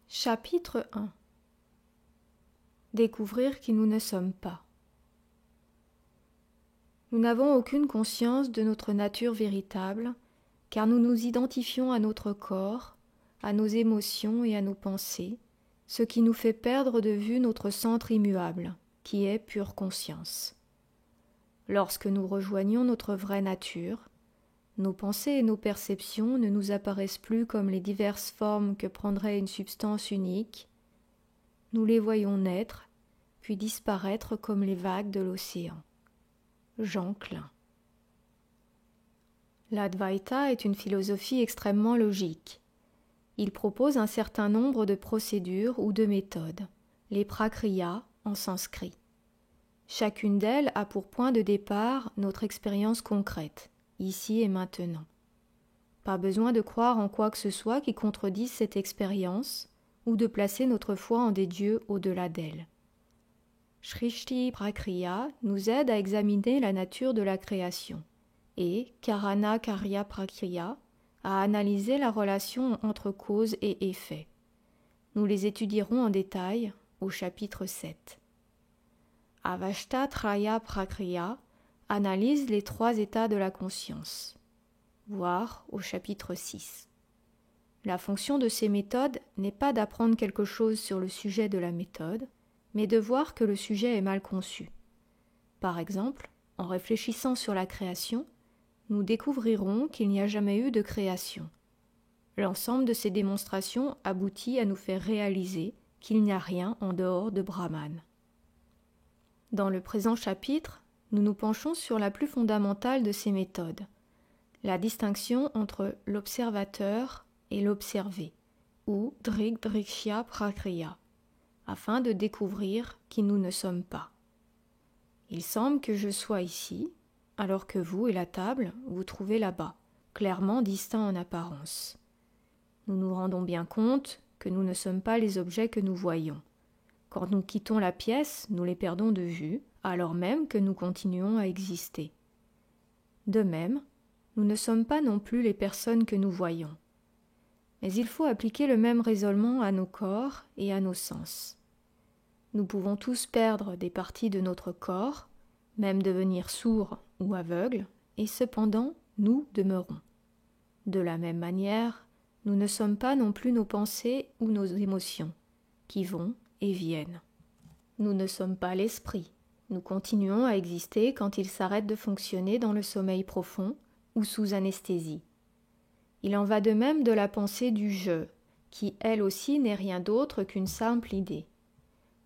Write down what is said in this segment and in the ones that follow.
Chapitre 1. Découvrir qui nous ne sommes pas. Nous n'avons aucune conscience de notre nature véritable, car nous nous identifions à notre corps, à nos émotions et à nos pensées, ce qui nous fait perdre de vue notre centre immuable, qui est pure conscience. Lorsque nous rejoignons notre vraie nature, nos pensées et nos perceptions ne nous apparaissent plus comme les diverses formes que prendrait une substance unique. Nous les voyons naître, puis disparaître comme les vagues de l'océan. Jean Klein. L'Advaita est une philosophie extrêmement logique. Il propose un certain nombre de procédures ou de méthodes, les prakriyas en sanskrit. Chacune d'elles a pour point de départ notre expérience concrète, ici et maintenant. Pas besoin de croire en quoi que ce soit qui contredise cette expérience ou de placer notre foi en des dieux au-delà d'elle. Shrishti Prakriya nous aide à examiner la nature de la création et Karana Karya Prakriya à analyser la relation entre cause et effet. Nous les étudierons en détail au chapitre 7. Avashta Traya Prakriya analyse les 3 états de la conscience, voire au chapitre 6. La fonction de ces méthodes n'est pas d'apprendre quelque chose sur le sujet de la méthode, mais de voir que le sujet est mal conçu. Par exemple, en réfléchissant sur la création, nous découvrirons qu'il n'y a jamais eu de création. L'ensemble de ces démonstrations aboutit à nous faire réaliser qu'il n'y a rien en dehors de Brahman. Dans le présent chapitre, nous nous penchons sur la plus fondamentale de ces méthodes, la distinction entre l'observateur et l'observé, ou Drig-Drikshya Prakriya, afin de découvrir qui nous ne sommes pas. Il semble que je sois ici, alors que vous et la table vous trouvez là-bas, clairement distincts en apparence. Nous nous rendons bien compte que nous ne sommes pas les objets que nous voyons. Quand nous quittons la pièce, nous les perdons de vue, alors même que nous continuons à exister. De même, nous ne sommes pas non plus les personnes que nous voyons. Mais il faut appliquer le même raisonnement à nos corps et à nos sens. Nous pouvons tous perdre des parties de notre corps, même devenir sourds ou aveugles, et cependant, nous demeurons. De la même manière, nous ne sommes pas non plus nos pensées ou nos émotions, qui vont et viennent. Nous ne sommes pas l'esprit. Nous continuons à exister quand il s'arrête de fonctionner dans le sommeil profond ou sous anesthésie. Il en va de même de la pensée du « je », qui elle aussi n'est rien d'autre qu'une simple idée.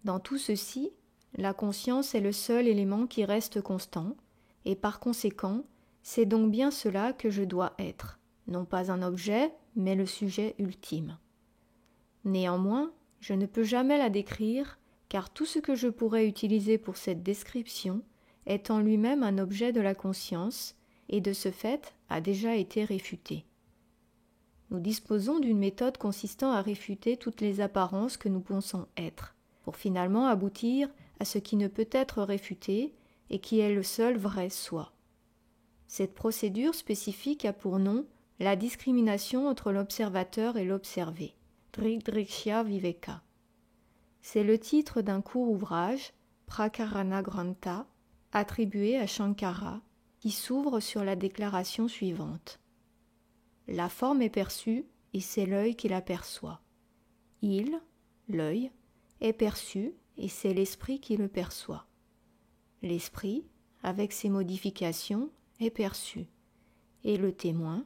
Dans tout ceci, la conscience est le seul élément qui reste constant, et par conséquent, c'est donc bien cela que je dois être, non pas un objet, mais le sujet ultime. Néanmoins, je ne peux jamais la décrire, car tout ce que je pourrais utiliser pour cette description est en lui-même un objet de la conscience, et de ce fait a déjà été réfuté. Nous disposons d'une méthode consistant à réfuter toutes les apparences que nous pensons être, pour finalement aboutir à ce qui ne peut être réfuté et qui est le seul vrai soi. Cette procédure spécifique a pour nom la discrimination entre l'observateur et l'observé, Drig-Drikshya Viveka. C'est le titre d'un court ouvrage, Prakarana Grantha, attribué à Shankara, qui s'ouvre sur la déclaration suivante. La forme est perçue et c'est l'œil qui la perçoit. Il, l'œil, est perçu et c'est l'esprit qui le perçoit. L'esprit, avec ses modifications, est perçu, et le témoin,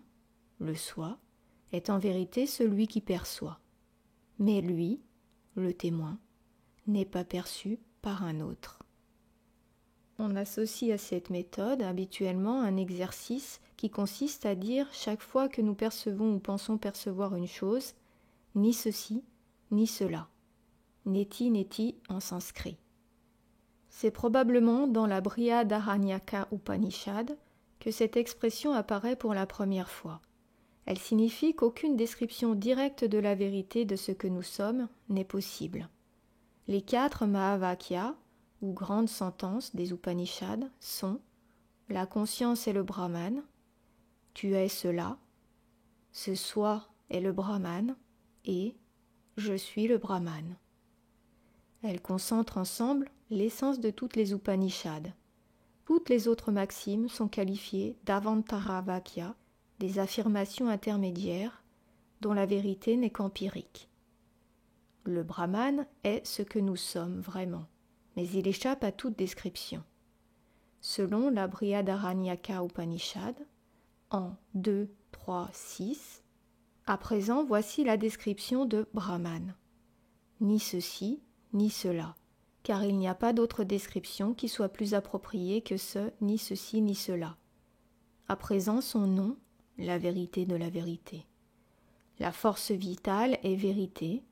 le soi, est en vérité celui qui perçoit. Mais lui, le témoin, n'est pas perçu par un autre. On associe à cette méthode habituellement un exercice qui consiste à dire chaque fois que nous percevons ou pensons percevoir une chose, ni ceci, ni cela. Neti neti en sanskrit. C'est probablement dans la Brihadaranyaka Upanishad que cette expression apparaît pour la première fois. Elle signifie qu'aucune description directe de la vérité de ce que nous sommes n'est possible. Les 4 Mahavakyas, ou grandes sentences des Upanishads, sont « La conscience est le Brahman »,« Tu es cela »,« Ce soi est le Brahman » et je suis le Brahman. Elles concentrent ensemble l'essence de toutes les Upanishads. Toutes les autres maximes sont qualifiées d'Avantara Vakya, des affirmations intermédiaires dont la vérité n'est qu'empirique. Le Brahman est ce que nous sommes vraiment, mais il échappe à toute description. Selon la Brihadaranyaka Upanishad, en 2, 3, 6, à présent voici la description de Brahman. Ni ceci, ni cela, car il n'y a pas d'autre description qui soit plus appropriée que ce ni ceci, ni cela. À présent son nom, la vérité de la vérité. La force vitale est vérité,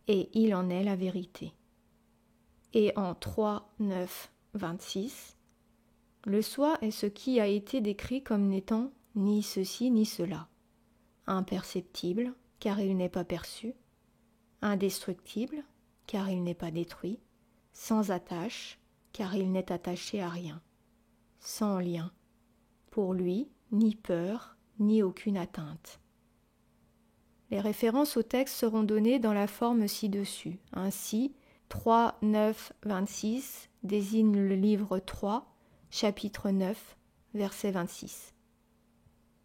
et il en est la vérité. Et en 3, 9, 26, le soi est ce qui a été décrit comme n'étant ni ceci ni cela. Imperceptible, car il n'est pas perçu. Indestructible, car il n'est pas détruit. Sans attache, car il n'est attaché à rien. Sans lien. Pour lui, ni peur, ni aucune atteinte. Les références au texte seront données dans la forme ci-dessus. Ainsi, 3, 9, 26 désigne le livre 3, chapitre 9, verset 26.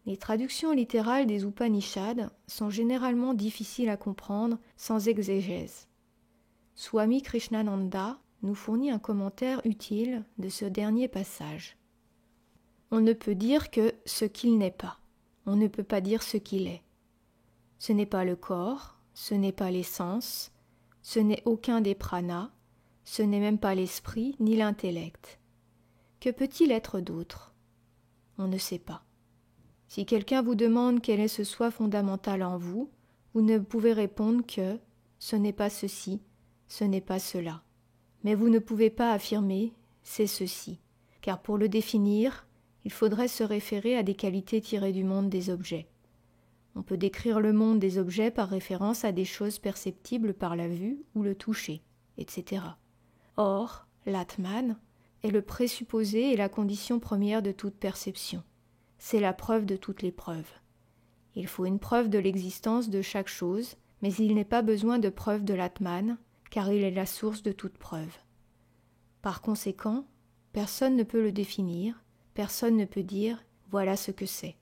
Les traductions littérales des Upanishads sont généralement difficiles à comprendre sans exégèse. Swami Krishnananda nous fournit un commentaire utile de ce dernier passage. On ne peut dire que ce qu'il n'est pas. On ne peut pas dire ce qu'il est. Ce n'est pas le corps, ce n'est pas l'essence, ce n'est aucun des pranas, ce n'est même pas l'esprit ni l'intellect. Que peut-il être d'autre? On ne sait pas. Si quelqu'un vous demande quel est ce soi fondamental en vous, vous ne pouvez répondre que ce n'est pas ceci, ce n'est pas cela. Mais vous ne pouvez pas affirmer c'est ceci, car pour le définir, il faudrait se référer à des qualités tirées du monde des objets. On peut décrire le monde des objets par référence à des choses perceptibles par la vue ou le toucher, etc. Or, l'Atman est le présupposé et la condition première de toute perception. C'est la preuve de toutes les preuves. Il faut une preuve de l'existence de chaque chose, mais il n'est pas besoin de preuve de l'Atman, car il est la source de toute preuve. Par conséquent, personne ne peut le définir, personne ne peut dire « voilà ce que c'est ».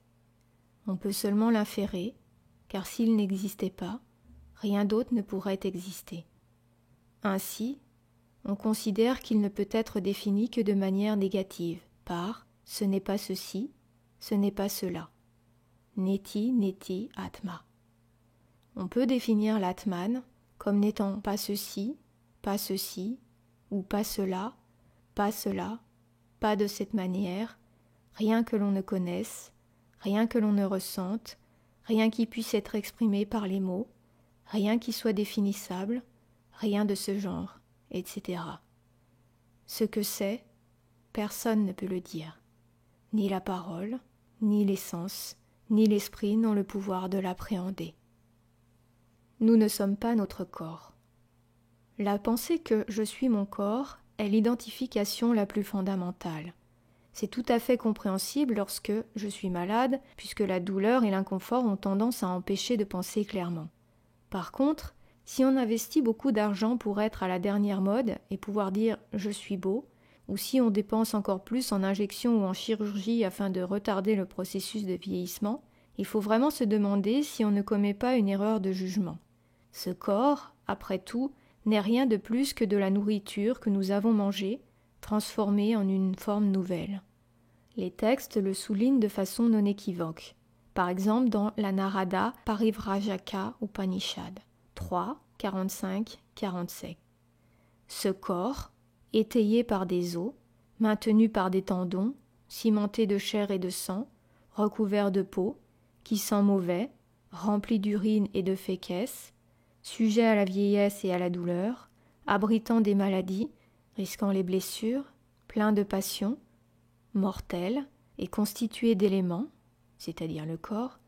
On peut seulement l'inférer, car s'il n'existait pas, rien d'autre ne pourrait exister. Ainsi, on considère qu'il ne peut être défini que de manière négative, par « ce n'est pas ceci », ce n'est pas cela. Neti, neti, atma. On peut définir l'atman comme n'étant pas ceci, ou pas cela, pas de cette manière, rien que l'on ne connaisse, rien que l'on ne ressente, rien qui puisse être exprimé par les mots, rien qui soit définissable, rien de ce genre, etc. Ce que c'est, personne ne peut le dire. Ni la parole, ni l'essence, ni l'esprit n'ont le pouvoir de l'appréhender. Nous ne sommes pas notre corps. La pensée que je suis mon corps est l'identification la plus fondamentale. C'est tout à fait compréhensible lorsque je suis malade, puisque la douleur et l'inconfort ont tendance à empêcher de penser clairement. Par contre, si on investit beaucoup d'argent pour être à la dernière mode et pouvoir dire « je suis beau », ou si on dépense encore plus en injections ou en chirurgie afin de retarder le processus de vieillissement, il faut vraiment se demander si on ne commet pas une erreur de jugement. Ce corps, après tout, n'est rien de plus que de la nourriture que nous avons mangée, transformée en une forme nouvelle. Les textes le soulignent de façon non équivoque. Par exemple dans la Narada Parivrajaka Upanishad 3, 45, 47. Ce corps, étayé par des os, maintenu par des tendons, cimenté de chair et de sang, recouvert de peau, qui sent mauvais, rempli d'urine et de fécès, sujet à la vieillesse et à la douleur, abritant des maladies, risquant les blessures, plein de passions, mortel et constitué d'éléments, c'est-à-dire le corps,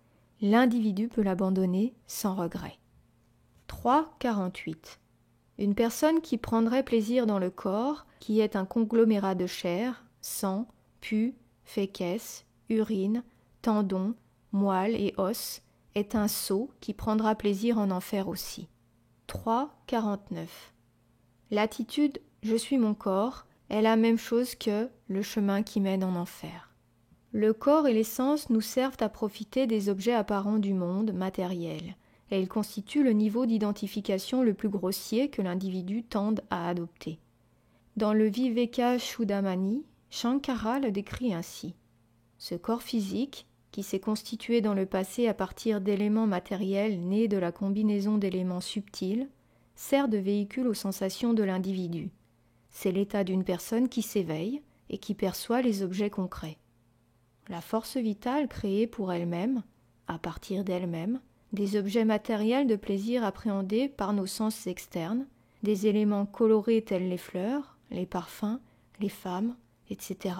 l'individu peut l'abandonner sans regret. 3.48. Une personne qui prendrait plaisir dans le corps, qui est un conglomérat de chair, sang, pus, fécès, urine, tendons, moelle et os, est un sot qui prendra plaisir en enfer aussi. 3,49. L'attitude « je suis mon corps » est la même chose que le chemin qui mène en enfer. Le corps et les sens nous servent à profiter des objets apparents du monde matériel, et ils constituent le niveau d'identification le plus grossier que l'individu tende à adopter. Dans le Viveka Chudamani, Shankara le décrit ainsi. Ce corps physique, qui s'est constitué dans le passé à partir d'éléments matériels nés de la combinaison d'éléments subtils, sert de véhicule aux sensations de l'individu. C'est l'état d'une personne qui s'éveille et qui perçoit les objets concrets. La force vitale créée pour elle-même, à partir d'elle-même, des objets matériels de plaisir appréhendés par nos sens externes, des éléments colorés tels les fleurs, les parfums, les femmes, etc.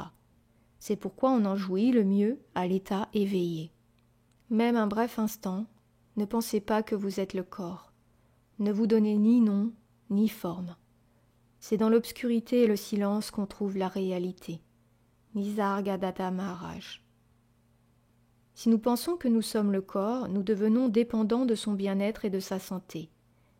C'est pourquoi on en jouit le mieux à l'état éveillé. Même un bref instant, ne pensez pas que vous êtes le corps. Ne vous donnez ni nom, ni forme. C'est dans l'obscurité et le silence qu'on trouve la réalité. Nisargadatta Maharaj. Si nous pensons que nous sommes le corps, nous devenons dépendants de son bien-être et de sa santé.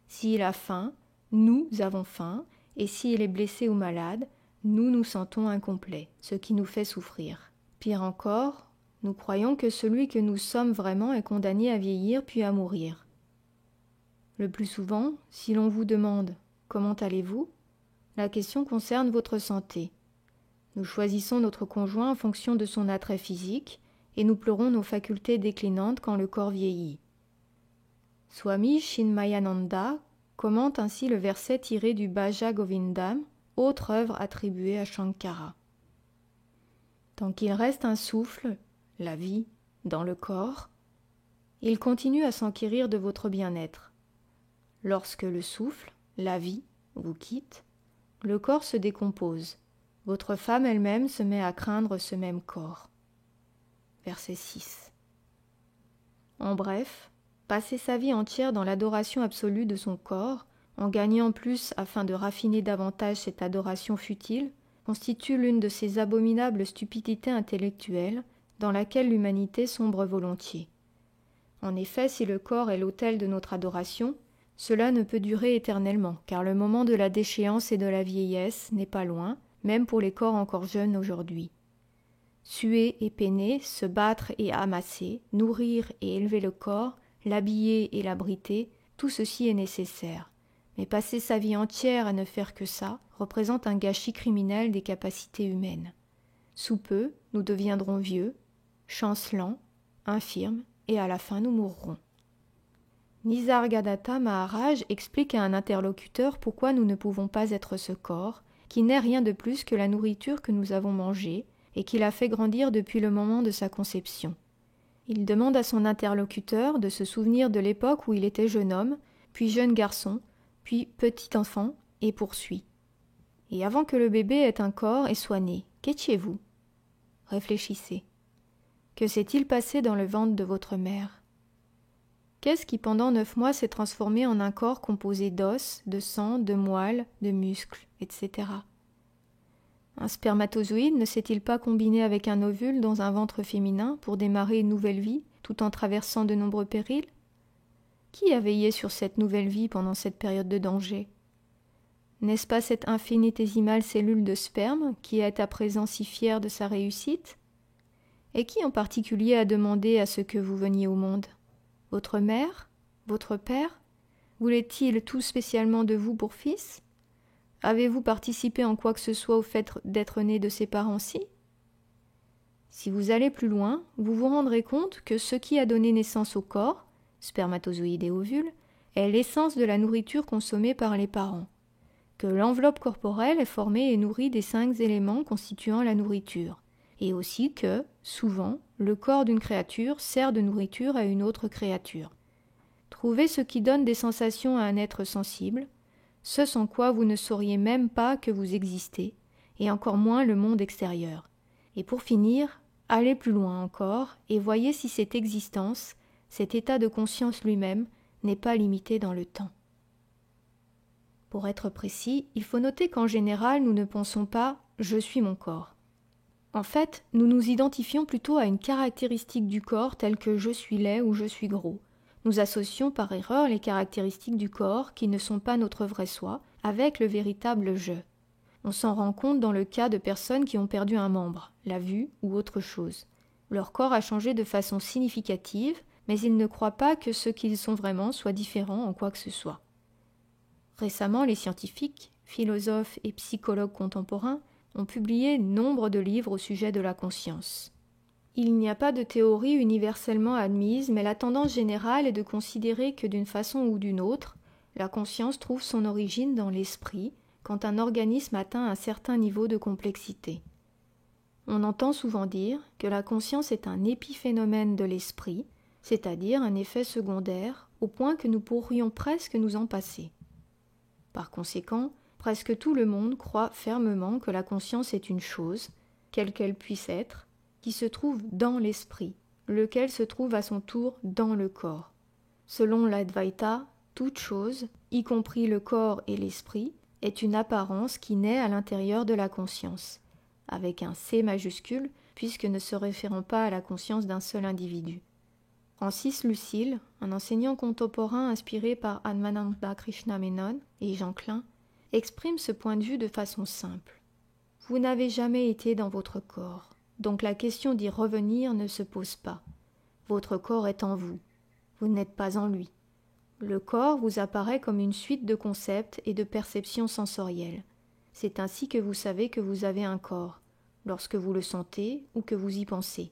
S'il a faim, nous avons faim, et s'il est blessé ou malade, nous nous sentons incomplets, ce qui nous fait souffrir. Pire encore, nous croyons que celui que nous sommes vraiment est condamné à vieillir puis à mourir. Le plus souvent, si l'on vous demande « Comment allez-vous ?», la question concerne votre santé. Nous choisissons notre conjoint en fonction de son attrait physique et nous pleurons nos facultés déclinantes quand le corps vieillit. Swami Chinmayananda commente ainsi le verset tiré du Bhaja Govindam, autre œuvre attribuée à Shankara. Tant qu'il reste un souffle, la vie, dans le corps, il continue à s'enquérir de votre bien-être. Lorsque le souffle, la vie, vous quitte, le corps se décompose. Votre femme elle-même se met à craindre ce même corps. Verset 6. En bref, passer sa vie entière dans l'adoration absolue de son corps, en gagnant plus afin de raffiner davantage cette adoration futile, constitue l'une de ces abominables stupidités intellectuelles dans laquelle l'humanité sombre volontiers. En effet, si le corps est l'autel de notre adoration, cela ne peut durer éternellement, car le moment de la déchéance et de la vieillesse n'est pas loin, même pour les corps encore jeunes aujourd'hui. Suer et peiner, se battre et amasser, nourrir et élever le corps, l'habiller et l'abriter, tout ceci est nécessaire. Mais passer sa vie entière à ne faire que ça représente un gâchis criminel des capacités humaines. Sous peu, nous deviendrons vieux, chancelants, infirmes, et à la fin nous mourrons. Nisargadatta Maharaj explique à un interlocuteur pourquoi nous ne pouvons pas être ce corps, qui n'est rien de plus que la nourriture que nous avons mangée et qui l'a fait grandir depuis le moment de sa conception. Il demande à son interlocuteur de se souvenir de l'époque où il était jeune homme, puis jeune garçon, puis petit enfant, et poursuit. Et avant que le bébé ait un corps et soit né, qu'étiez-vous ? Réfléchissez. Que s'est-il passé dans le ventre de votre mère ? Qu'est-ce qui pendant 9 mois s'est transformé en un corps composé d'os, de sang, de moelle, de muscles, etc. Un spermatozoïde ne s'est-il pas combiné avec un ovule dans un ventre féminin pour démarrer une nouvelle vie, tout en traversant de nombreux périls ? Qui a veillé sur cette nouvelle vie pendant cette période de danger ? N'est-ce pas cette infinitésimale cellule de sperme qui est à présent si fière de sa réussite ? Et qui en particulier a demandé à ce que vous veniez au monde ? Votre mère ? Votre père ? Voulait-il tout spécialement de vous pour fils ? Avez-vous participé en quoi que ce soit au fait d'être né de ces parents-ci ? Si vous allez plus loin, vous vous rendrez compte que ce qui a donné naissance au corps, spermatozoïde et ovule, est l'essence de la nourriture consommée par les parents, que l'enveloppe corporelle est formée et nourrie des 5 éléments constituant la nourriture, et aussi que, souvent, le corps d'une créature sert de nourriture à une autre créature. Trouvez ce qui donne des sensations à un être sensible, ce sans quoi vous ne sauriez même pas que vous existez, et encore moins le monde extérieur. Et pour finir, allez plus loin encore et voyez si cette existence, cet état de conscience lui-même, n'est pas limité dans le temps. Pour être précis, il faut noter qu'en général, nous ne pensons pas « je suis mon corps ». En fait, nous nous identifions plutôt à une caractéristique du corps telle que « je suis laid » ou « je suis gros ». Nous associons par erreur les caractéristiques du corps, qui ne sont pas notre vrai soi, avec le véritable je. On s'en rend compte dans le cas de personnes qui ont perdu un membre, la vue ou autre chose. Leur corps a changé de façon significative, mais ils ne croient pas que ce qu'ils sont vraiment soit différent en quoi que ce soit. Récemment, les scientifiques, philosophes et psychologues contemporains ont publié nombre de livres au sujet de la conscience. Il n'y a pas de théorie universellement admise, mais la tendance générale est de considérer que d'une façon ou d'une autre, la conscience trouve son origine dans l'esprit quand un organisme atteint un certain niveau de complexité. On entend souvent dire que la conscience est un épiphénomène de l'esprit, c'est-à-dire un effet secondaire, au point que nous pourrions presque nous en passer. Par conséquent, presque tout le monde croit fermement que la conscience est une chose, quelle qu'elle puisse être, qui se trouve dans l'esprit, lequel se trouve à son tour dans le corps. Selon l'Advaita, toute chose, y compris le corps et l'esprit, est une apparence qui naît à l'intérieur de la conscience, avec un C majuscule, puisque ne se référant pas à la conscience d'un seul individu. Francis Lucille, un enseignant contemporain inspiré par Advaita Krishna Menon et Jean Klein, exprime ce point de vue de façon simple. Vous n'avez jamais été dans votre corps. Donc la question d'y revenir ne se pose pas. Votre corps est en vous. Vous n'êtes pas en lui. Le corps vous apparaît comme une suite de concepts et de perceptions sensorielles. C'est ainsi que vous savez que vous avez un corps, lorsque vous le sentez ou que vous y pensez.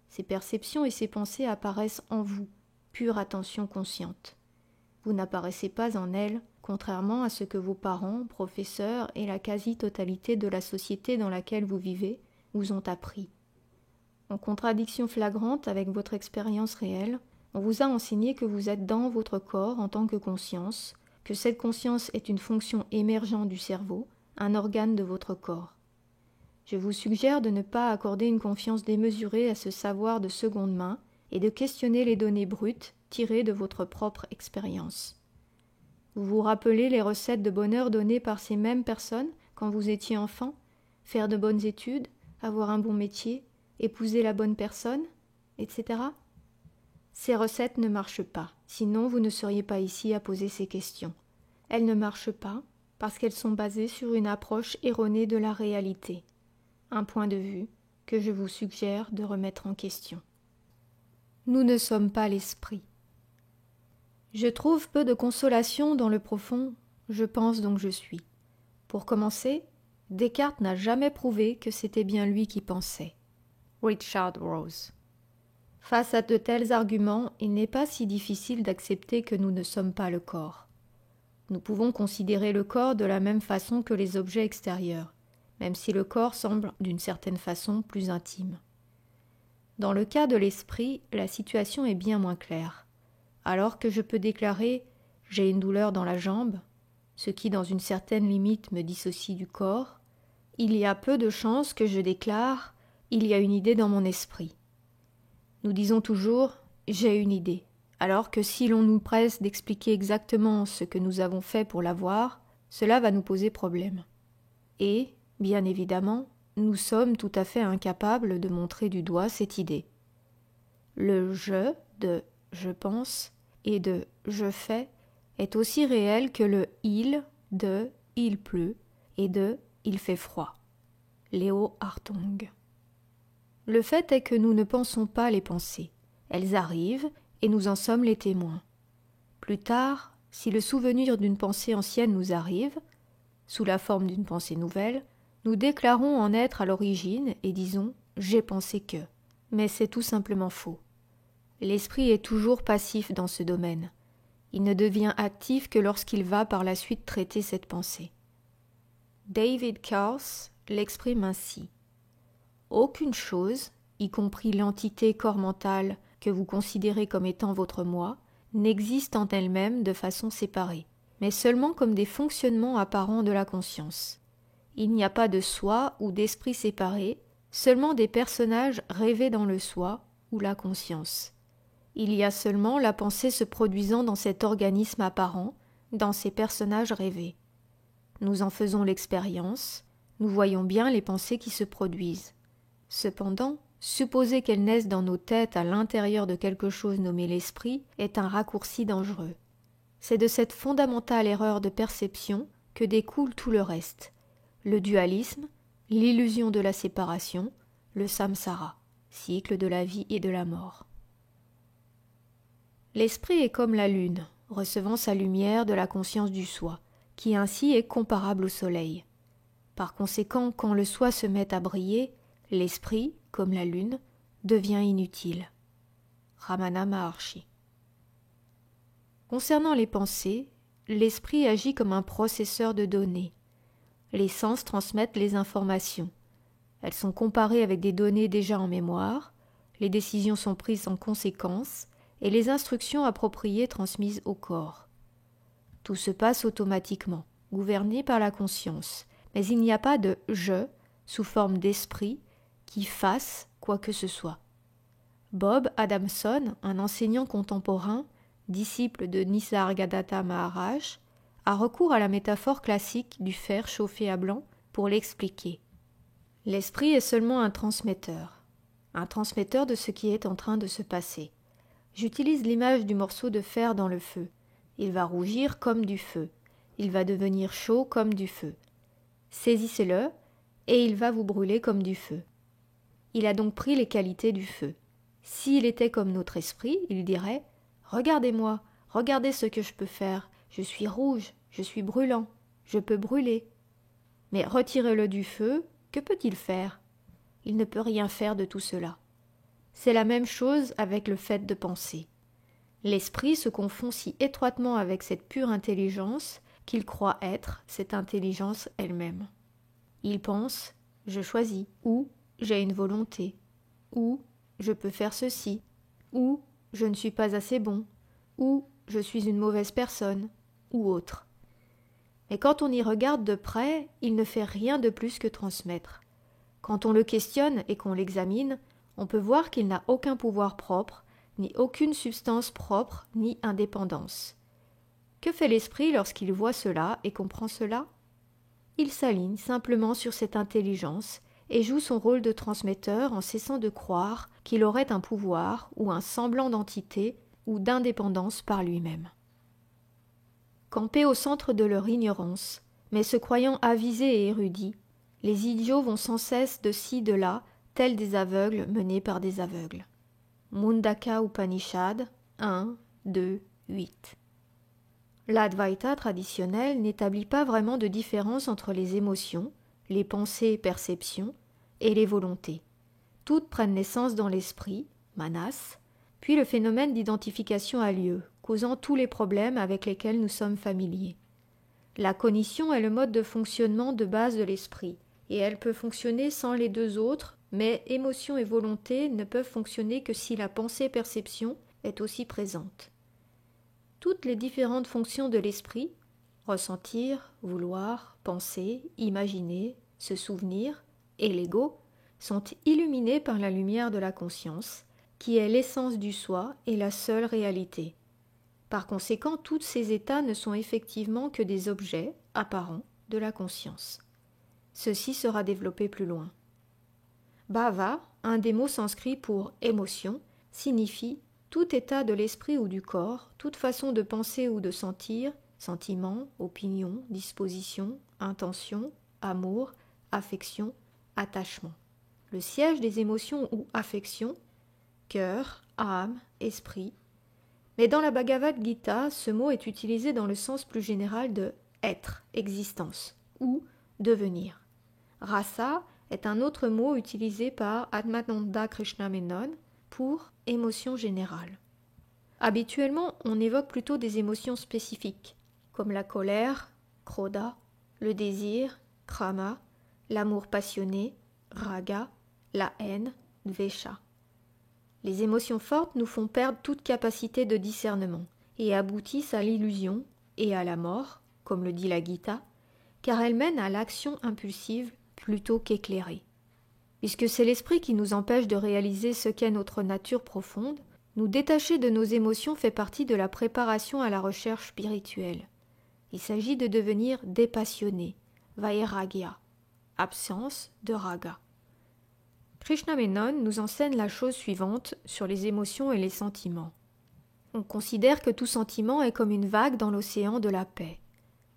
Ces perceptions et ces pensées apparaissent en vous, pure attention consciente. Vous n'apparaissez pas en elles, contrairement à ce que vos parents, professeurs et la quasi-totalité de la société dans laquelle vous vivez vous ont appris. En contradiction flagrante avec votre expérience réelle, on vous a enseigné que vous êtes dans votre corps en tant que conscience, que cette conscience est une fonction émergente du cerveau, un organe de votre corps. Je vous suggère de ne pas accorder une confiance démesurée à ce savoir de seconde main et de questionner les données brutes tirées de votre propre expérience. Vous vous rappelez les recettes de bonheur données par ces mêmes personnes quand vous étiez enfant? Faire de bonnes études, avoir un bon métier, épouser la bonne personne, etc. Ces recettes ne marchent pas, sinon vous ne seriez pas ici à poser ces questions. Elles ne marchent pas parce qu'elles sont basées sur une approche erronée de la réalité, un point de vue que je vous suggère de remettre en question. Nous ne sommes pas l'esprit. Je trouve peu de consolation dans le profond « je pense donc je suis ». Pour commencer, Descartes n'a jamais prouvé que c'était bien lui qui pensait. Richard Rose. Face à de tels arguments, il n'est pas si difficile d'accepter que nous ne sommes pas le corps. Nous pouvons considérer le corps de la même façon que les objets extérieurs, même si le corps semble d'une certaine façon plus intime. Dans le cas de l'esprit, la situation est bien moins claire. Alors que je peux déclarer « j'ai une douleur dans la jambe », ce qui dans une certaine limite me dissocie du corps, il y a peu de chances que je déclare « il y a une idée dans mon esprit ». Nous disons toujours « j'ai une idée », alors que si l'on nous presse d'expliquer exactement ce que nous avons fait pour l'avoir, cela va nous poser problème. Et, bien évidemment, nous sommes tout à fait incapables de montrer du doigt cette idée. Le « je » de « je pense » et de « je fais » est aussi réel que le « il » de « il pleut » et de « il fait froid ». Léo Hartung. Le fait est que nous ne pensons pas les pensées. Elles arrivent et nous en sommes les témoins. Plus tard, si le souvenir d'une pensée ancienne nous arrive, sous la forme d'une pensée nouvelle, nous déclarons en être à l'origine et disons « j'ai pensé que ». Mais c'est tout simplement faux. L'esprit est toujours passif dans ce domaine. Il ne devient actif que lorsqu'il va par la suite traiter cette pensée. David Carse l'exprime ainsi. Aucune chose, y compris l'entité corps mentale que vous considérez comme étant votre moi, n'existe en elle-même de façon séparée, mais seulement comme des fonctionnements apparents de la conscience. Il n'y a pas de soi ou d'esprit séparé, seulement des personnages rêvés dans le soi ou la conscience. Il y a seulement la pensée se produisant dans cet organisme apparent, dans ces personnages rêvés. Nous en faisons l'expérience, nous voyons bien les pensées qui se produisent. Cependant, Supposer qu'elles naissent dans nos têtes à l'intérieur de quelque chose nommé l'esprit est un raccourci dangereux. C'est de cette fondamentale erreur de perception que découle tout le reste, le dualisme, l'illusion de la séparation, le samsara, cycle de la vie et de la mort. L'esprit est comme la lune, recevant sa lumière de la conscience du soi, qui ainsi est comparable au soleil. Par conséquent, quand le soi se met à briller, l'esprit, comme la lune, devient inutile. Ramana Maharshi. Concernant les pensées, l'esprit agit comme un processeur de données. Les sens transmettent les informations. Elles sont comparées avec des données déjà en mémoire, les décisions sont prises en conséquence et les instructions appropriées transmises au corps. Tout se passe automatiquement, gouverné par la conscience, mais il n'y a pas de « je » sous forme d'esprit qui fasse quoi que ce soit. Bob Adamson, un enseignant contemporain, disciple de Nisargadatta Maharaj, a recours à la métaphore classique du fer chauffé à blanc pour l'expliquer. L'esprit est seulement un transmetteur de ce qui est en train de se passer. J'utilise l'image du morceau de fer dans le feu. Il va rougir comme du feu. Il va devenir chaud comme du feu. Saisissez-le et il va vous brûler comme du feu. Il a donc pris les qualités du feu. S'il était comme notre esprit, il dirait « Regardez-moi, regardez ce que je peux faire. Je suis rouge, je suis brûlant, je peux brûler. » Mais retirez-le du feu, que peut-il faire? Il ne peut rien faire de tout cela. C'est la même chose avec le fait de penser. L'esprit se confond si étroitement avec cette pure intelligence qu'il croit être cette intelligence elle-même. Il pense « je choisis » ou « j'ai une volonté » ou « je peux faire ceci » ou « je ne suis pas assez bon » ou « je suis une mauvaise personne » ou autre. Mais quand on y regarde de près, il ne fait rien de plus que transmettre. Quand on le questionne et qu'on l'examine, on peut voir qu'il n'a aucun pouvoir propre, ni aucune substance propre, ni indépendance. Que fait l'esprit lorsqu'il voit cela et comprend cela? Il s'aligne simplement sur cette intelligence et joue son rôle de transmetteur en cessant de croire qu'il aurait un pouvoir ou un semblant d'entité ou d'indépendance par lui-même. Campés au centre de leur ignorance, mais se croyant avisés et érudits, les idiots vont sans cesse de ci de là, tels des aveugles menés par des aveugles. Mundaka Upanishad 1, 2, 8. L'Advaita traditionnel n'établit pas vraiment de différence entre les émotions, les pensées et perceptions, et les volontés. Toutes prennent naissance dans l'esprit, manas, puis le phénomène d'identification a lieu, causant tous les problèmes avec lesquels nous sommes familiers. La cognition est le mode de fonctionnement de base de l'esprit, et elle peut fonctionner sans les deux autres, mais émotion et volonté ne peuvent fonctionner que si la pensée-perception est aussi présente. Toutes les différentes fonctions de l'esprit, ressentir, vouloir, penser, imaginer, se souvenir, et l'ego, sont illuminées par la lumière de la conscience, qui est l'essence du soi et la seule réalité. Par conséquent, tous ces états ne sont effectivement que des objets apparents de la conscience. Ceci sera développé plus loin. Bhava, un des mots sanscrits pour émotion, signifie tout état de l'esprit ou du corps, toute façon de penser ou de sentir, sentiment, opinion, disposition, intention, amour, affection, attachement. Le siège des émotions ou affections, cœur, âme, esprit. Mais dans la Bhagavad Gita, ce mot est utilisé dans le sens plus général de être, existence, ou devenir. Rasa est un autre mot utilisé par Atmananda Krishna Menon pour émotion générale. Habituellement, on évoque plutôt des émotions spécifiques, comme la colère, krodha, le désir, krama, l'amour passionné, raga, la haine, dvesha. Les émotions fortes nous font perdre toute capacité de discernement et aboutissent à l'illusion et à la mort, comme le dit la Gita, car elles mènent à l'action impulsive plutôt qu'éclairée. Puisque c'est l'esprit qui nous empêche de réaliser ce qu'est notre nature profonde, nous détacher de nos émotions fait partie de la préparation à la recherche spirituelle. Il s'agit de devenir dépassionné, vairagya, absence de raga. Krishna Menon nous enseigne la chose suivante sur les émotions et les sentiments. On considère que tout sentiment est comme une vague dans l'océan de la paix.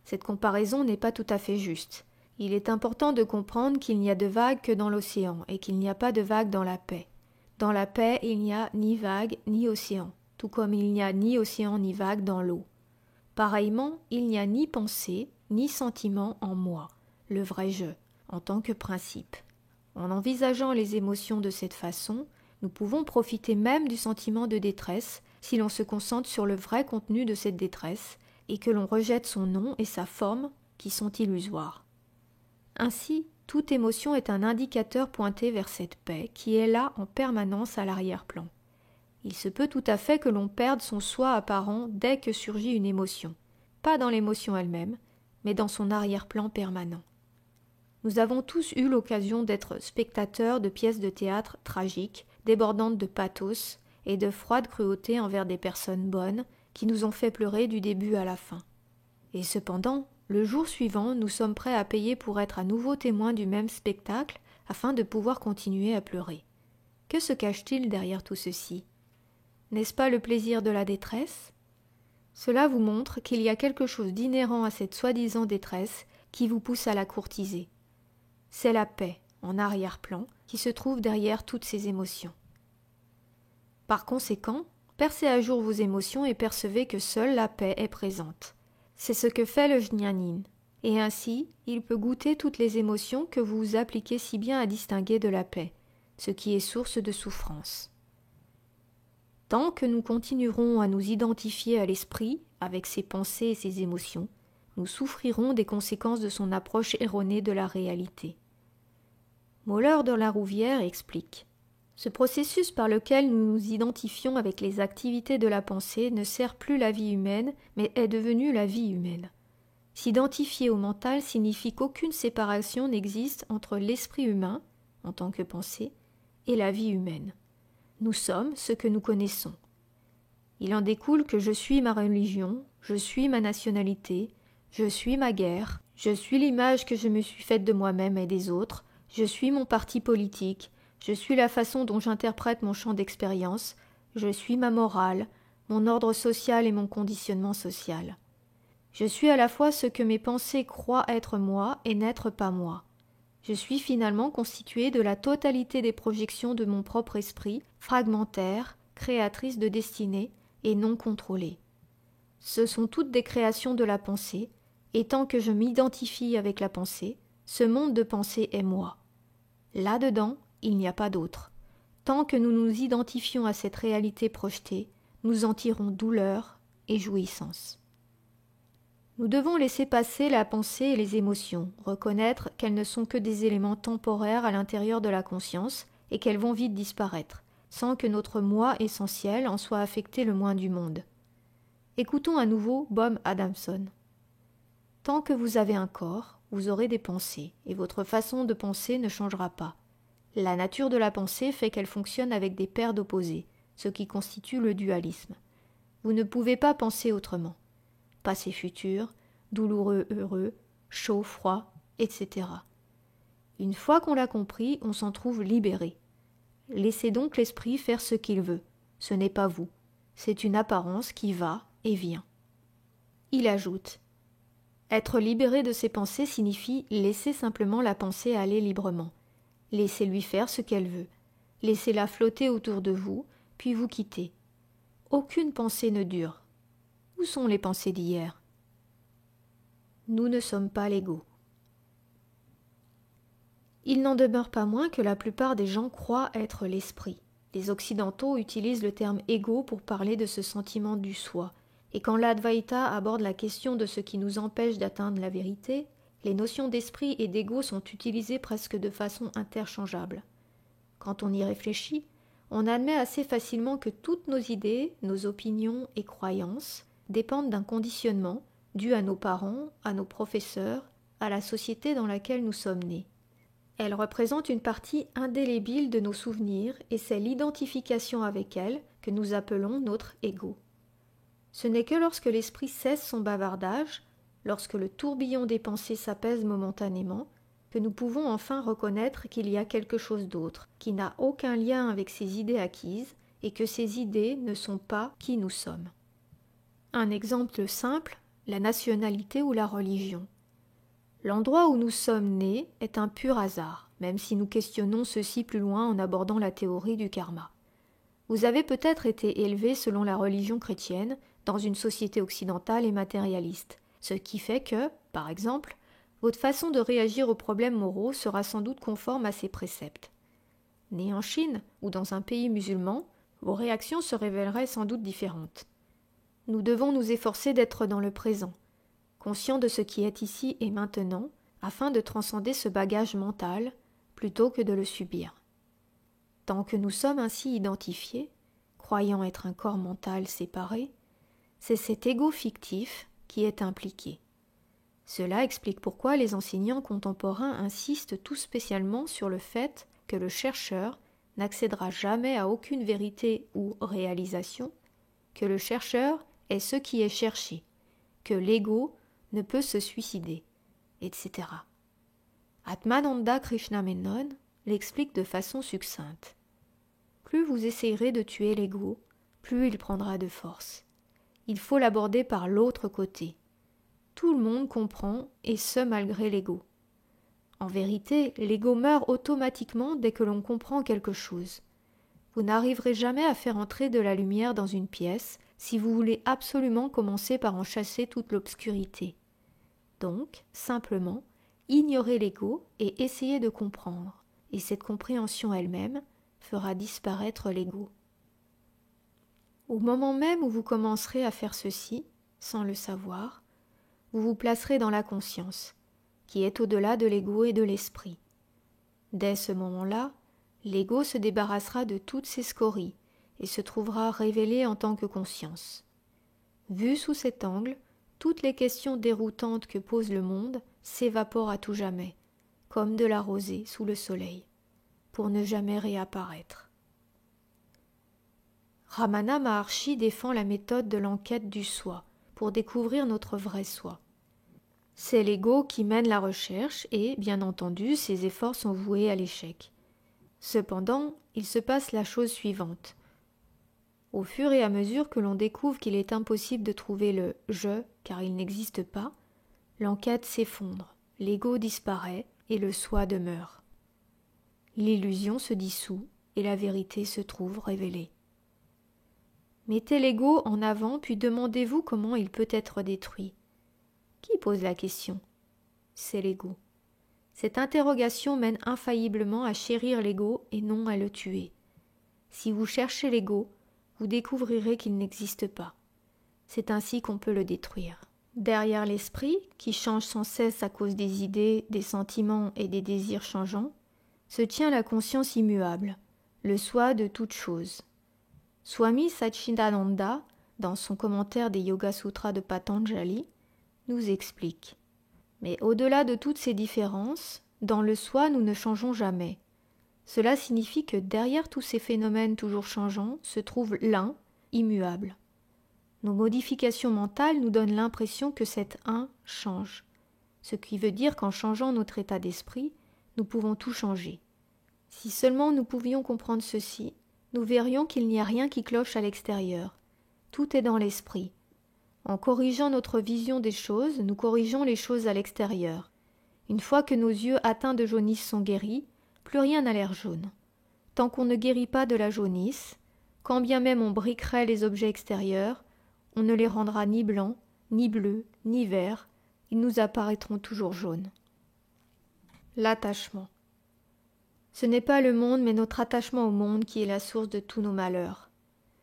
Cette comparaison n'est pas tout à fait juste. Il est important de comprendre qu'il n'y a de vagues que dans l'océan et qu'il n'y a pas de vagues dans la paix. Dans la paix, il n'y a ni vague ni océan, tout comme il n'y a ni océan ni vague dans l'eau. Pareillement, il n'y a ni pensée ni sentiment en moi, le vrai je, en tant que principe. En envisageant les émotions de cette façon, nous pouvons profiter même du sentiment de détresse si l'on se concentre sur le vrai contenu de cette détresse et que l'on rejette son nom et sa forme qui sont illusoires. Ainsi, toute émotion est un indicateur pointé vers cette paix qui est là en permanence à l'arrière-plan. Il se peut tout à fait que l'on perde son soi apparent dès que surgit une émotion, pas dans l'émotion elle-même, mais dans son arrière-plan permanent. Nous avons tous eu l'occasion d'être spectateurs de pièces de théâtre tragiques, débordantes de pathos et de froide cruauté envers des personnes bonnes qui nous ont fait pleurer du début à la fin. Et cependant, le jour suivant, nous sommes prêts à payer pour être à nouveau témoins du même spectacle afin de pouvoir continuer à pleurer. Que se cache-t-il derrière tout ceci ? N'est-ce pas le plaisir de la détresse ? Cela vous montre qu'il y a quelque chose d'inhérent à cette soi-disant détresse qui vous pousse à la courtiser. C'est la paix, en arrière-plan, qui se trouve derrière toutes ces émotions. Par conséquent, percez à jour vos émotions et percevez que seule la paix est présente. C'est ce que fait le jñānin, et ainsi, il peut goûter toutes les émotions que vous vous appliquez si bien à distinguer de la paix, ce qui est source de souffrance. Tant que nous continuerons à nous identifier à l'esprit, avec ses pensées et ses émotions, nous souffrirons des conséquences de son approche erronée de la réalité. Moller de la Rouvière explique : ce processus par lequel nous nous identifions avec les activités de la pensée ne sert plus la vie humaine, mais est devenu la vie humaine. S'identifier au mental signifie qu'aucune séparation n'existe entre l'esprit humain, en tant que pensée, et la vie humaine. Nous sommes ce que nous connaissons. Il en découle que je suis ma religion, je suis ma nationalité, je suis ma guerre, je suis l'image que je me suis faite de moi-même et des autres, je suis mon parti politique, je suis la façon dont j'interprète mon champ d'expérience, je suis ma morale, mon ordre social et mon conditionnement social. Je suis à la fois ce que mes pensées croient être moi et n'être pas moi. Je suis finalement constituée de la totalité des projections de mon propre esprit, fragmentaire, créatrice de destinée et non contrôlée. Ce sont toutes des créations de la pensée, et tant que je m'identifie avec la pensée, ce monde de pensée est moi. Là-dedans, il n'y a pas d'autre. Tant que nous nous identifions à cette réalité projetée, nous en tirons douleur et jouissance. Nous devons laisser passer la pensée et les émotions, reconnaître qu'elles ne sont que des éléments temporaires à l'intérieur de la conscience et qu'elles vont vite disparaître, sans que notre moi essentiel en soit affecté le moins du monde. Écoutons à nouveau Bob Adamson. Tant que vous avez un corps, vous aurez des pensées, et votre façon de penser ne changera pas. La nature de la pensée fait qu'elle fonctionne avec des paires d'opposés, ce qui constitue le dualisme. Vous ne pouvez pas penser autrement. Passé futur, douloureux heureux, chaud froid, etc. Une fois qu'on l'a compris, on s'en trouve libéré. Laissez donc l'esprit faire ce qu'il veut. Ce n'est pas vous. C'est une apparence qui va et vient. Il ajoute : être libéré de ses pensées signifie laisser simplement la pensée aller librement. Laissez-lui faire ce qu'elle veut. Laissez-la flotter autour de vous, puis vous quitter. Aucune pensée ne dure. Où sont les pensées d'hier ? Nous ne sommes pas l'ego. Il n'en demeure pas moins que la plupart des gens croient être l'esprit. Les Occidentaux utilisent le terme ego pour parler de ce sentiment du soi, et quand l'Advaita aborde la question de ce qui nous empêche d'atteindre la vérité, les notions d'esprit et d'ego sont utilisées presque de façon interchangeable. Quand on y réfléchit, on admet assez facilement que toutes nos idées, nos opinions et croyances dépendent d'un conditionnement dû à nos parents, à nos professeurs, à la société dans laquelle nous sommes nés. Elles représentent une partie indélébile de nos souvenirs et c'est l'identification avec elles que nous appelons notre ego. Ce n'est que lorsque l'esprit cesse son bavardage, lorsque le tourbillon des pensées s'apaise momentanément, que nous pouvons enfin reconnaître qu'il y a quelque chose d'autre, qui n'a aucun lien avec ces idées acquises, et que ces idées ne sont pas qui nous sommes. Un exemple simple, la nationalité ou la religion. L'endroit où nous sommes nés est un pur hasard, même si nous questionnons ceci plus loin en abordant la théorie du karma. Vous avez peut-être été élevé selon la religion chrétienne, dans une société occidentale et matérialiste, ce qui fait que, par exemple, votre façon de réagir aux problèmes moraux sera sans doute conforme à ces préceptes. Né en Chine ou dans un pays musulman, vos réactions se révéleraient sans doute différentes. Nous devons nous efforcer d'être dans le présent, conscients de ce qui est ici et maintenant, afin de transcender ce bagage mental plutôt que de le subir. Tant que nous sommes ainsi identifiés, croyant être un corps mental séparé, c'est cet ego fictif qui est impliqué. Cela explique pourquoi les enseignants contemporains insistent tout spécialement sur le fait que le chercheur n'accédera jamais à aucune vérité ou réalisation, que le chercheur est ce qui est cherché, que l'ego ne peut se suicider, etc. Atmananda Krishnamenon l'explique de façon succincte. Plus vous essayerez de tuer l'ego, plus il prendra de force. Il faut l'aborder par l'autre côté. Tout le monde comprend, et ce malgré l'ego. En vérité, l'ego meurt automatiquement dès que l'on comprend quelque chose. Vous n'arriverez jamais à faire entrer de la lumière dans une pièce si vous voulez absolument commencer par en chasser toute l'obscurité. Donc, simplement, ignorez l'ego et essayez de comprendre, et cette compréhension elle-même fera disparaître l'ego. Au moment même où vous commencerez à faire ceci, sans le savoir, vous vous placerez dans la conscience, qui est au-delà de l'ego et de l'esprit. Dès ce moment-là, l'ego se débarrassera de toutes ses scories et se trouvera révélé en tant que conscience. Vu sous cet angle, toutes les questions déroutantes que pose le monde s'évaporent à tout jamais, comme de la rosée sous le soleil, pour ne jamais réapparaître. Ramana Maharshi défend la méthode de l'enquête du soi pour découvrir notre vrai soi. C'est l'ego qui mène la recherche et, bien entendu, ses efforts sont voués à l'échec. Cependant, il se passe la chose suivante. Au fur et à mesure que l'on découvre qu'il est impossible de trouver le « je » car il n'existe pas, l'enquête s'effondre, l'ego disparaît et le soi demeure. L'illusion se dissout et la vérité se trouve révélée. Mettez l'ego en avant puis demandez-vous comment il peut être détruit. Qui pose la question? C'est l'ego. Cette interrogation mène infailliblement à chérir l'ego et non à le tuer. Si vous cherchez l'ego, vous découvrirez qu'il n'existe pas. C'est ainsi qu'on peut le détruire. Derrière l'esprit, qui change sans cesse à cause des idées, des sentiments et des désirs changeants, se tient la conscience immuable, le soi de toute chose. Swami Satchidananda, dans son commentaire des Yoga Sutras de Patanjali, nous explique. Mais au-delà de toutes ces différences, dans le soi nous ne changeons jamais. Cela signifie que derrière tous ces phénomènes toujours changeants se trouve l'un, immuable. Nos modifications mentales nous donnent l'impression que cet un change, ce qui veut dire qu'en changeant notre état d'esprit, nous pouvons tout changer. Si seulement nous pouvions comprendre ceci, nous verrions qu'il n'y a rien qui cloche à l'extérieur. Tout est dans l'esprit. En corrigeant notre vision des choses, nous corrigeons les choses à l'extérieur. Une fois que nos yeux atteints de jaunisse sont guéris, plus rien n'a l'air jaune. Tant qu'on ne guérit pas de la jaunisse, quand bien même on briquerait les objets extérieurs, on ne les rendra ni blancs, ni bleus, ni verts, ils nous apparaîtront toujours jaunes. L'attachement. Ce n'est pas le monde, mais notre attachement au monde qui est la source de tous nos malheurs.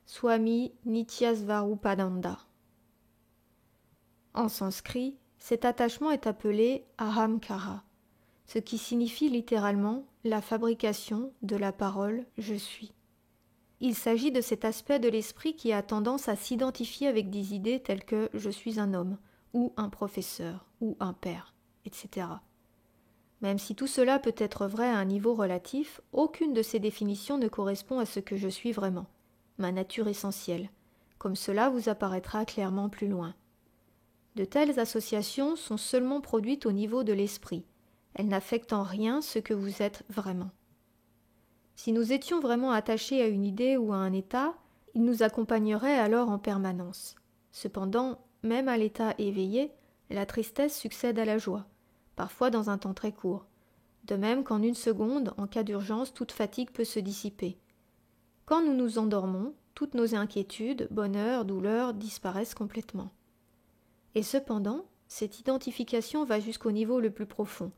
Swami Nityasvarupadanda. En sanskrit, cet attachement est appelé ahamkara, ce qui signifie littéralement la fabrication de la parole « je suis ». Il s'agit de cet aspect de l'esprit qui a tendance à s'identifier avec des idées telles que « je suis un homme » ou « un professeur » ou « un père », etc. Même si tout cela peut être vrai à un niveau relatif, aucune de ces définitions ne correspond à ce que je suis vraiment, ma nature essentielle, comme cela vous apparaîtra clairement plus loin. De telles associations sont seulement produites au niveau de l'esprit. Elle n'affecte en rien ce que vous êtes vraiment. Si nous étions vraiment attachés à une idée ou à un état, il nous accompagnerait alors en permanence. Cependant, même à l'état éveillé, la tristesse succède à la joie, parfois dans un temps très court. De même qu'en une seconde, en cas d'urgence, toute fatigue peut se dissiper. Quand nous nous endormons, toutes nos inquiétudes, bonheur, douleur disparaissent complètement. Et cependant, cette identification va jusqu'au niveau le plus profond.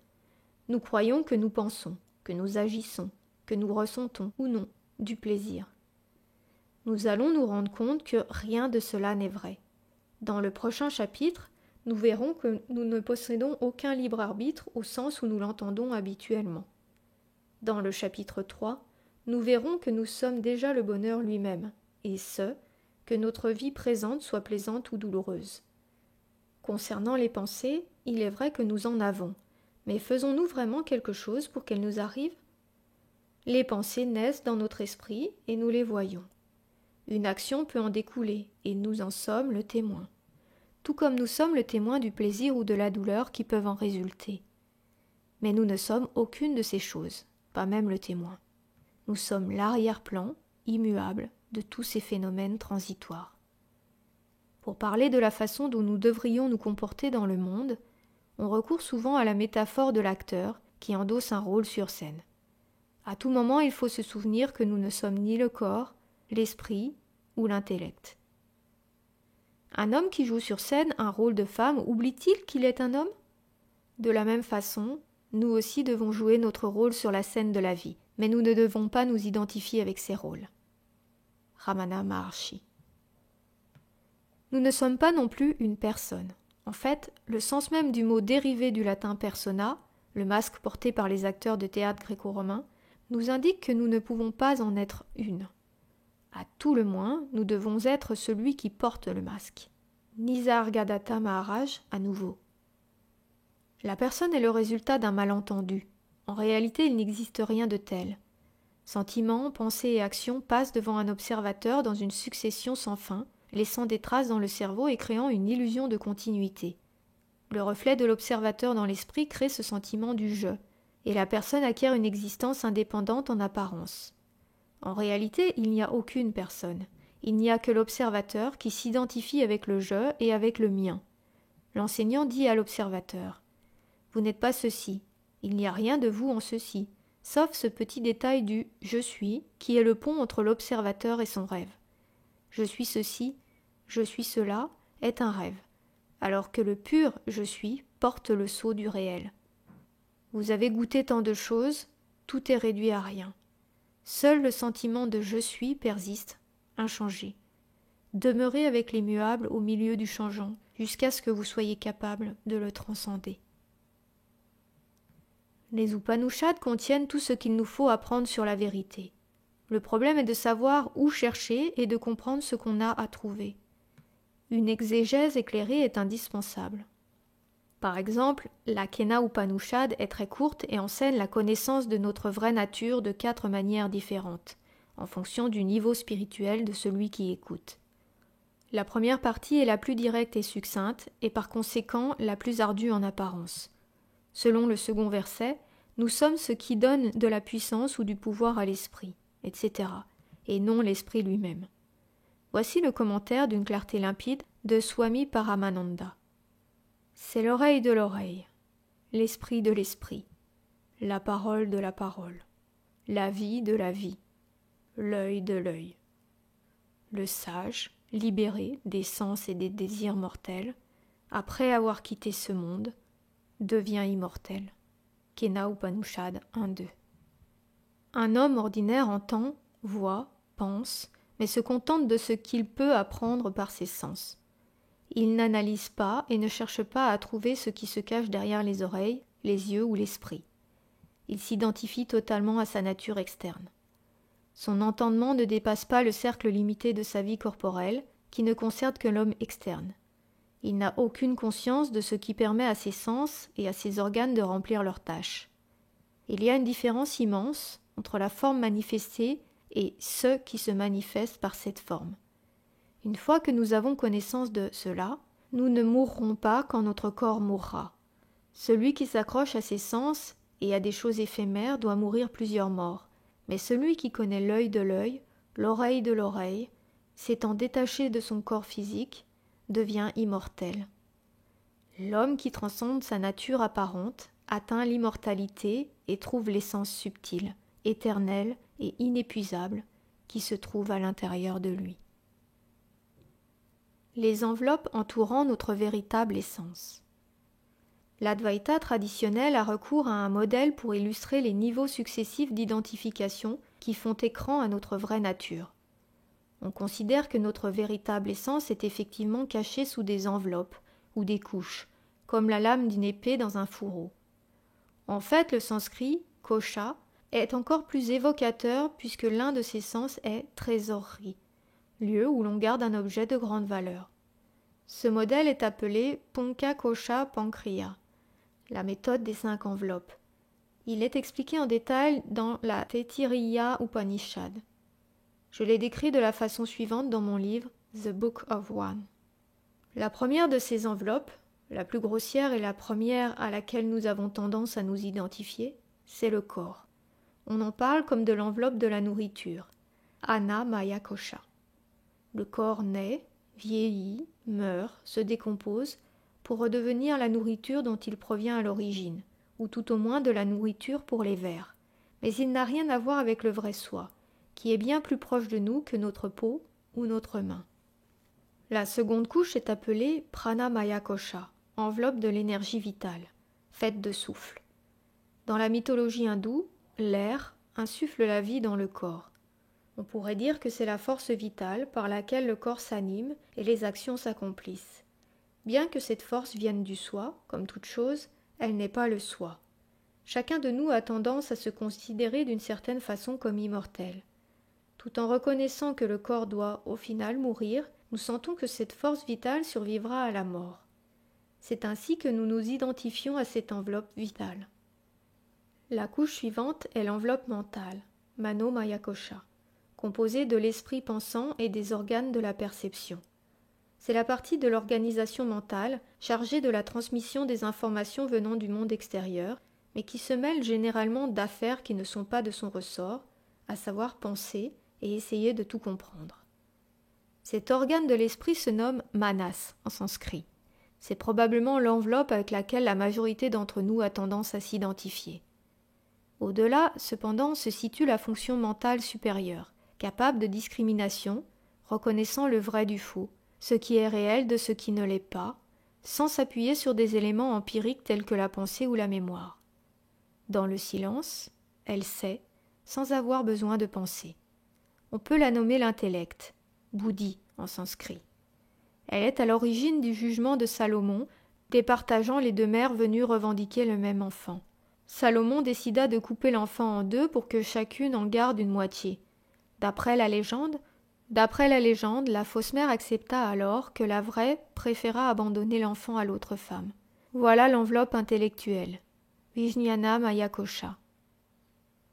Nous croyons que nous pensons, que nous agissons, que nous ressentons ou non du plaisir. Nous allons nous rendre compte que rien de cela n'est vrai. Dans le prochain chapitre, nous verrons que nous ne possédons aucun libre arbitre au sens où nous l'entendons habituellement. Dans le chapitre 3, nous verrons que nous sommes déjà le bonheur lui-même, et que notre vie présente soit plaisante ou douloureuse. Concernant les pensées, il est vrai que nous en avons, mais faisons-nous vraiment quelque chose pour qu'elles nous arrivent ? Les pensées naissent dans notre esprit et nous les voyons. Une action peut en découler et nous en sommes le témoin. Tout comme nous sommes le témoin du plaisir ou de la douleur qui peuvent en résulter. Mais nous ne sommes aucune de ces choses, pas même le témoin. Nous sommes l'arrière-plan, immuable, de tous ces phénomènes transitoires. Pour parler de la façon dont nous devrions nous comporter dans le monde, on recourt souvent à la métaphore de l'acteur qui endosse un rôle sur scène. À tout moment, il faut se souvenir que nous ne sommes ni le corps, l'esprit ou l'intellect. Un homme qui joue sur scène un rôle de femme oublie-t-il qu'il est un homme ? De la même façon, nous aussi devons jouer notre rôle sur la scène de la vie, mais nous ne devons pas nous identifier avec ces rôles. Ramana Maharshi. Nous ne sommes pas non plus une personne. En fait, le sens même du mot dérivé du latin persona, le masque porté par les acteurs de théâtre gréco-romain, nous indique que nous ne pouvons pas en être une. À tout le moins, nous devons être celui qui porte le masque. Nisargadatta Maharaj, à nouveau. La personne est le résultat d'un malentendu. En réalité, il n'existe rien de tel. Sentiments, pensées et actions passent devant un observateur dans une succession sans fin, laissant des traces dans le cerveau et créant une illusion de continuité. Le reflet de l'observateur dans l'esprit crée ce sentiment du « je », et la personne acquiert une existence indépendante en apparence. En réalité, il n'y a aucune personne. Il n'y a que l'observateur qui s'identifie avec le « je » et avec le « mien ». L'enseignant dit à l'observateur « Vous n'êtes pas ceci, il n'y a rien de vous en ceci, sauf ce petit détail du « je suis » qui est le pont entre l'observateur et son rêve. Je suis ceci, je suis cela est un rêve, alors que le pur je suis porte le sceau du réel. Vous avez goûté tant de choses, tout est réduit à rien. Seul le sentiment de je suis persiste, inchangé. Demeurez avec l'immuable au milieu du changeant, jusqu'à ce que vous soyez capable de le transcender. Les Upanishads contiennent tout ce qu'il nous faut apprendre sur la vérité. Le problème est de savoir où chercher et de comprendre ce qu'on a à trouver. Une exégèse éclairée est indispensable. Par exemple, la Kena Upanishad est très courte et enseigne la connaissance de notre vraie nature de 4 manières différentes, en fonction du niveau spirituel de celui qui écoute. La première partie est la plus directe et succincte, et par conséquent la plus ardue en apparence. Selon le second verset, nous sommes ce qui donne de la puissance ou du pouvoir à l'esprit, etc., et non l'esprit lui-même. Voici le commentaire d'une clarté limpide de Swami Paramananda. C'est l'oreille de l'oreille, l'esprit de l'esprit, la parole de la parole, la vie de la vie, l'œil de l'œil. Le sage, libéré des sens et des désirs mortels, après avoir quitté ce monde, devient immortel. Kena Upanishad 1-2. Un homme ordinaire entend, voit, pense, mais se contente de ce qu'il peut apprendre par ses sens. Il n'analyse pas et ne cherche pas à trouver ce qui se cache derrière les oreilles, les yeux ou l'esprit. Il s'identifie totalement à sa nature externe. Son entendement ne dépasse pas le cercle limité de sa vie corporelle, qui ne concerne que l'homme externe. Il n'a aucune conscience de ce qui permet à ses sens et à ses organes de remplir leurs tâches. Il y a une différence immense entre la forme manifestée et ce qui se manifeste par cette forme. Une fois que nous avons connaissance de cela, nous ne mourrons pas quand notre corps mourra. Celui qui s'accroche à ses sens et à des choses éphémères doit mourir plusieurs morts, mais celui qui connaît l'œil de l'œil, l'oreille de l'oreille, s'étant détaché de son corps physique, devient immortel. L'homme qui transcende sa nature apparente atteint l'immortalité et trouve l'essence subtile, éternelle et inépuisable qui se trouve à l'intérieur de lui. Les enveloppes entourant notre véritable essence. L'Advaita traditionnel a recours à un modèle pour illustrer les niveaux successifs d'identification qui font écran à notre vraie nature. On considère que notre véritable essence est effectivement cachée sous des enveloppes ou des couches, comme la lame d'une épée dans un fourreau. En fait, le sanskrit « kosha » est encore plus évocateur puisque l'un de ses sens est « trésorerie », lieu où l'on garde un objet de grande valeur. Ce modèle est appelé « Punka Kosha Pankriya », la méthode des 5 enveloppes. Il est expliqué en détail dans la Taittiriya Upanishad. Je l'ai décrit de la façon suivante dans mon livre The Book of One. La première de ces enveloppes, la plus grossière et la première à laquelle nous avons tendance à nous identifier, c'est le corps. On en parle comme de l'enveloppe de la nourriture, Anna Maya Kosha. Le corps naît, vieillit, meurt, se décompose pour redevenir la nourriture dont il provient à l'origine, ou tout au moins de la nourriture pour les vers. Mais il n'a rien à voir avec le vrai soi, qui est bien plus proche de nous que notre peau ou notre main. La seconde couche est appelée Pranamaya Kosha, enveloppe de l'énergie vitale, faite de souffle. Dans la mythologie hindoue, l'air insuffle la vie dans le corps. On pourrait dire que c'est la force vitale par laquelle le corps s'anime et les actions s'accomplissent. Bien que cette force vienne du soi, comme toute chose, elle n'est pas le soi. Chacun de nous a tendance à se considérer d'une certaine façon comme immortel. Tout en reconnaissant que le corps doit, au final, mourir, nous sentons que cette force vitale survivra à la mort. C'est ainsi que nous nous identifions à cette enveloppe vitale. La couche suivante est l'enveloppe mentale, Mano Maya Kosha, composée de l'esprit pensant et des organes de la perception. C'est la partie de l'organisation mentale chargée de la transmission des informations venant du monde extérieur, mais qui se mêle généralement d'affaires qui ne sont pas de son ressort, à savoir penser et essayer de tout comprendre. Cet organe de l'esprit se nomme manas en sanskrit. C'est probablement l'enveloppe avec laquelle la majorité d'entre nous a tendance à s'identifier. Au-delà, cependant, se situe la fonction mentale supérieure, capable de discrimination, reconnaissant le vrai du faux, ce qui est réel de ce qui ne l'est pas, sans s'appuyer sur des éléments empiriques tels que la pensée ou la mémoire. Dans le silence, elle sait, sans avoir besoin de penser. On peut la nommer l'intellect, Buddhi en sanskrit. Elle est à l'origine du jugement de Salomon, départageant les 2 mères venues revendiquer le même enfant. Salomon décida de couper l'enfant en 2 pour que chacune en garde une moitié. D'après la légende, la fausse mère accepta alors que la vraie préféra abandonner l'enfant à l'autre femme. Voilà l'enveloppe intellectuelle, Vijnana Maya Kosha.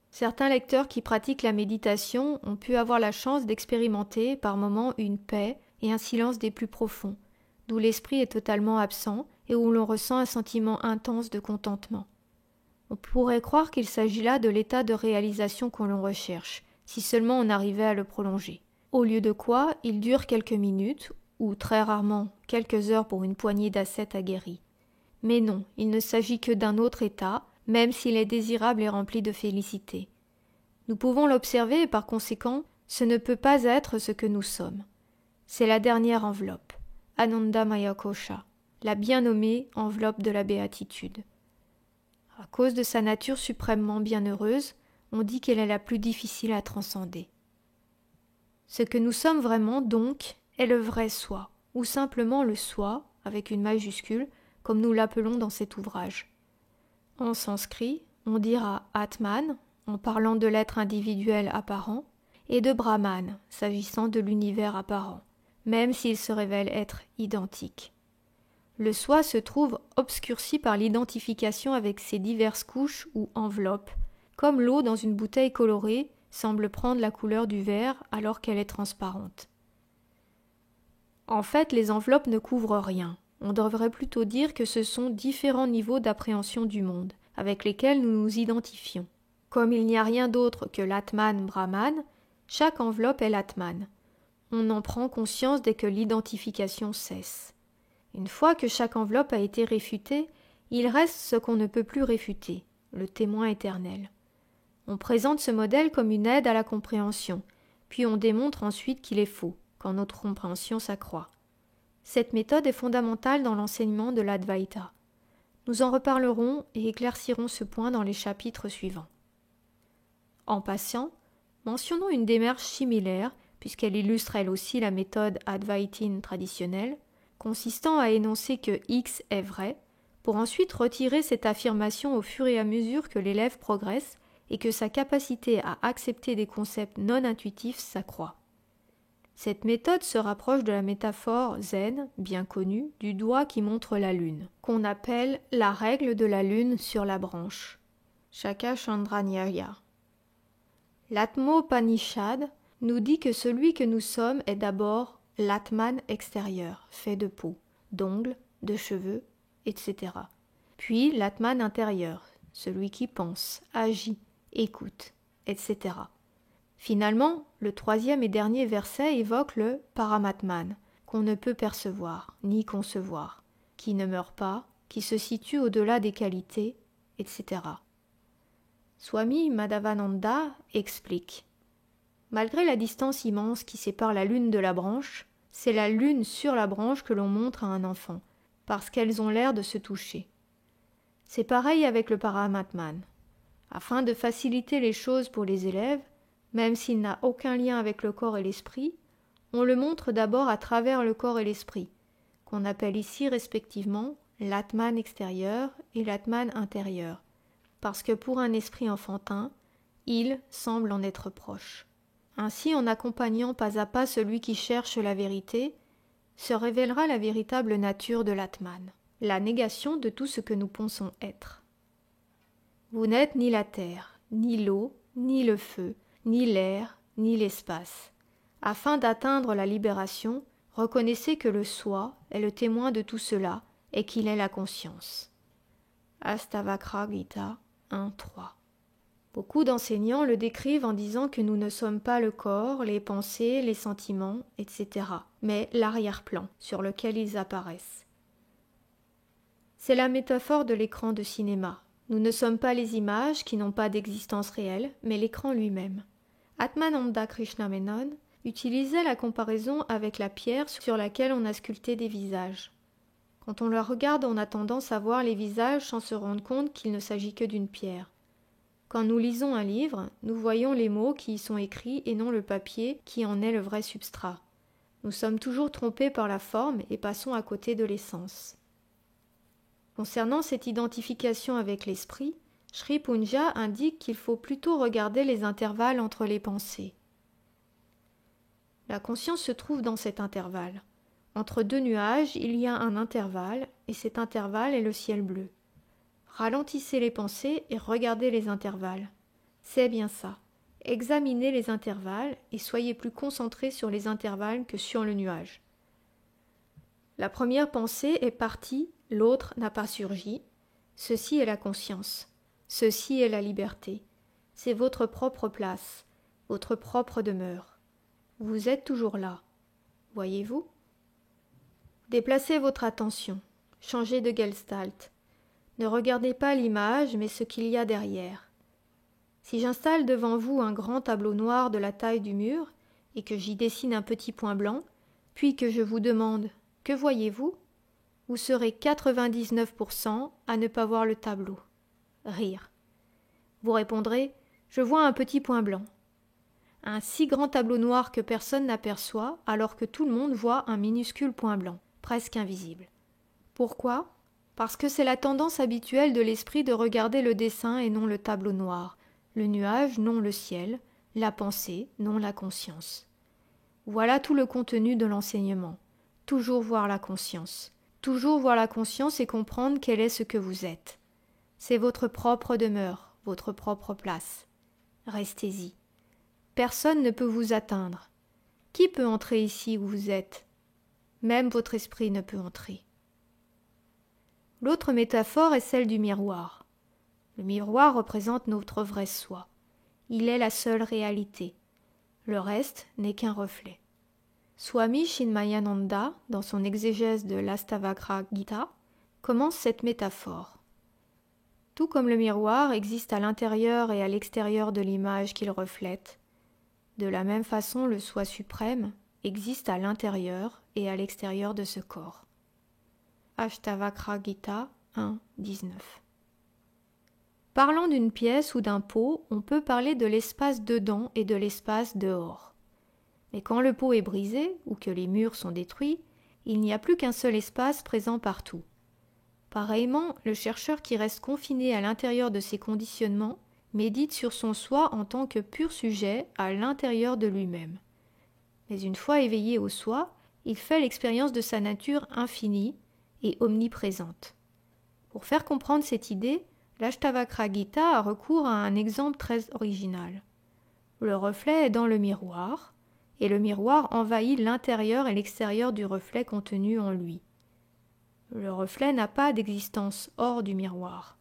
Certains lecteurs qui pratiquent la méditation ont pu avoir la chance d'expérimenter par moments une paix et un silence des plus profonds, d'où l'esprit est totalement absent et où l'on ressent un sentiment intense de contentement. On pourrait croire qu'il s'agit là de l'état de réalisation qu'on l'on recherche, si seulement on arrivait à le prolonger. Au lieu de quoi, il dure quelques minutes, ou très rarement quelques heures pour une poignée d'ascètes aguerris. Mais non, il ne s'agit que d'un autre état, même s'il est désirable et rempli de félicité. Nous pouvons l'observer et par conséquent, ce ne peut pas être ce que nous sommes. C'est la dernière enveloppe, Ananda Maya Kosha, la bien nommée enveloppe de la béatitude. À cause de sa nature suprêmement bienheureuse, on dit qu'elle est la plus difficile à transcender. Ce que nous sommes vraiment, donc, est le vrai soi, ou simplement le soi, avec une majuscule, comme nous l'appelons dans cet ouvrage. En sanskrit, on dira Atman, en parlant de l'être individuel apparent, et de Brahman, s'agissant de l'univers apparent, même s'ils se révèlent être identiques. Le soi se trouve obscurci par l'identification avec ses diverses couches ou enveloppes, comme l'eau dans une bouteille colorée semble prendre la couleur du verre alors qu'elle est transparente. En fait, les enveloppes ne couvrent rien. On devrait plutôt dire que ce sont différents niveaux d'appréhension du monde, avec lesquels nous nous identifions. Comme il n'y a rien d'autre que l'Atman Brahman, chaque enveloppe est l'Atman. On en prend conscience dès que l'identification cesse. Une fois que chaque enveloppe a été réfutée, il reste ce qu'on ne peut plus réfuter, le témoin éternel. On présente ce modèle comme une aide à la compréhension, puis on démontre ensuite qu'il est faux, quand notre compréhension s'accroît. Cette méthode est fondamentale dans l'enseignement de l'Advaita. Nous en reparlerons et éclaircirons ce point dans les chapitres suivants. En passant, mentionnons une démarche similaire, puisqu'elle illustre elle aussi la méthode advaitine traditionnelle, consistant à énoncer que X est vrai, pour ensuite retirer cette affirmation au fur et à mesure que l'élève progresse et que sa capacité à accepter des concepts non intuitifs s'accroît. Cette méthode se rapproche de la métaphore zen, bien connue, du doigt qui montre la lune, qu'on appelle la règle de la lune sur la branche, Shaka Chandranyaya. L'Atmopanishad nous dit que celui que nous sommes est d'abord l'Atman extérieur, fait de peau, d'ongles, de cheveux, etc. Puis l'Atman intérieur, celui qui pense, agit, écoute, etc. Finalement, le troisième et dernier verset évoque le Paramatman, qu'on ne peut percevoir, ni concevoir, qui ne meurt pas, qui se situe au-delà des qualités, etc. Swami Madhavananda explique: malgré la distance immense qui sépare la lune de la branche, c'est la lune sur la branche que l'on montre à un enfant, parce qu'elles ont l'air de se toucher. C'est pareil avec le Paramatman. Afin de faciliter les choses pour les élèves, même s'il n'a aucun lien avec le corps et l'esprit, on le montre d'abord à travers le corps et l'esprit, qu'on appelle ici respectivement l'Atman extérieur et l'Atman intérieur, parce que pour un esprit enfantin, il semble en être proche. Ainsi, en accompagnant pas à pas celui qui cherche la vérité, se révélera la véritable nature de l'Atman, la négation de tout ce que nous pensons être. Vous n'êtes ni la terre, ni l'eau, ni le feu, ni l'air, ni l'espace. Afin d'atteindre la libération, reconnaissez que le soi est le témoin de tout cela et qu'il est la conscience. Astavakra Gita 1.3. Beaucoup d'enseignants le décrivent en disant que nous ne sommes pas le corps, les pensées, les sentiments, etc., mais l'arrière-plan sur lequel ils apparaissent. C'est la métaphore de l'écran de cinéma. Nous ne sommes pas les images qui n'ont pas d'existence réelle, mais l'écran lui-même. Atmananda Krishna-Menon utilisait la comparaison avec la pierre sur laquelle on a sculpté des visages. Quand on la regarde, on a tendance à voir les visages sans se rendre compte qu'il ne s'agit que d'une pierre. Quand nous lisons un livre, nous voyons les mots qui y sont écrits et non le papier qui en est le vrai substrat. Nous sommes toujours trompés par la forme et passons à côté de l'essence. Concernant cette identification avec l'esprit, Sri Punja indique qu'il faut plutôt regarder les intervalles entre les pensées. La conscience se trouve dans cet intervalle. Entre deux nuages, il y a un intervalle, et cet intervalle est le ciel bleu. Ralentissez les pensées et regardez les intervalles. C'est bien ça. Examinez les intervalles et soyez plus concentrés sur les intervalles que sur le nuage. La première pensée est partie, l'autre n'a pas surgi. Ceci est la conscience. Ceci est la liberté. C'est votre propre place, votre propre demeure. Vous êtes toujours là. Voyez-vous ? Déplacez votre attention. Changez de gestalt. Ne regardez pas l'image, mais ce qu'il y a derrière. Si j'installe devant vous un grand tableau noir de la taille du mur, et que j'y dessine un petit point blanc, puis que je vous demande « Que voyez-vous ?» vous serez 99% à ne pas voir le tableau. Rire. Vous répondrez « Je vois un petit point blanc ». Un si grand tableau noir que personne n'aperçoit, alors que tout le monde voit un minuscule point blanc, presque invisible. Pourquoi ? Parce que c'est la tendance habituelle de l'esprit de regarder le dessin et non le tableau noir, le nuage, non le ciel, la pensée, non la conscience. Voilà tout le contenu de l'enseignement. Toujours voir la conscience. Toujours voir la conscience et comprendre quel est ce que vous êtes. C'est votre propre demeure, votre propre place. Restez-y. Personne ne peut vous atteindre. Qui peut entrer ici où vous êtes ? Même votre esprit ne peut entrer. L'autre métaphore est celle du miroir. Le miroir représente notre vrai soi. Il est la seule réalité. Le reste n'est qu'un reflet. Swami Chinmayananda, dans son exégèse de l'Astavagra Gita, commence cette métaphore. Tout comme le miroir existe à l'intérieur et à l'extérieur de l'image qu'il reflète, de la même façon le soi suprême existe à l'intérieur et à l'extérieur de ce corps. Ashtavakra Gita 1, 19. Parlant d'une pièce ou d'un pot, on peut parler de l'espace dedans et de l'espace dehors. Mais quand le pot est brisé ou que les murs sont détruits, il n'y a plus qu'un seul espace présent partout. Pareillement, le chercheur qui reste confiné à l'intérieur de ses conditionnements médite sur son soi en tant que pur sujet à l'intérieur de lui-même. Mais une fois éveillé au soi, il fait l'expérience de sa nature infinie et omniprésente. Pour faire comprendre cette idée, l'Ashtavakra Gita a recours à un exemple très original. Le reflet est dans le miroir, et le miroir envahit l'intérieur et l'extérieur du reflet contenu en lui. Le reflet n'a pas d'existence hors du miroir.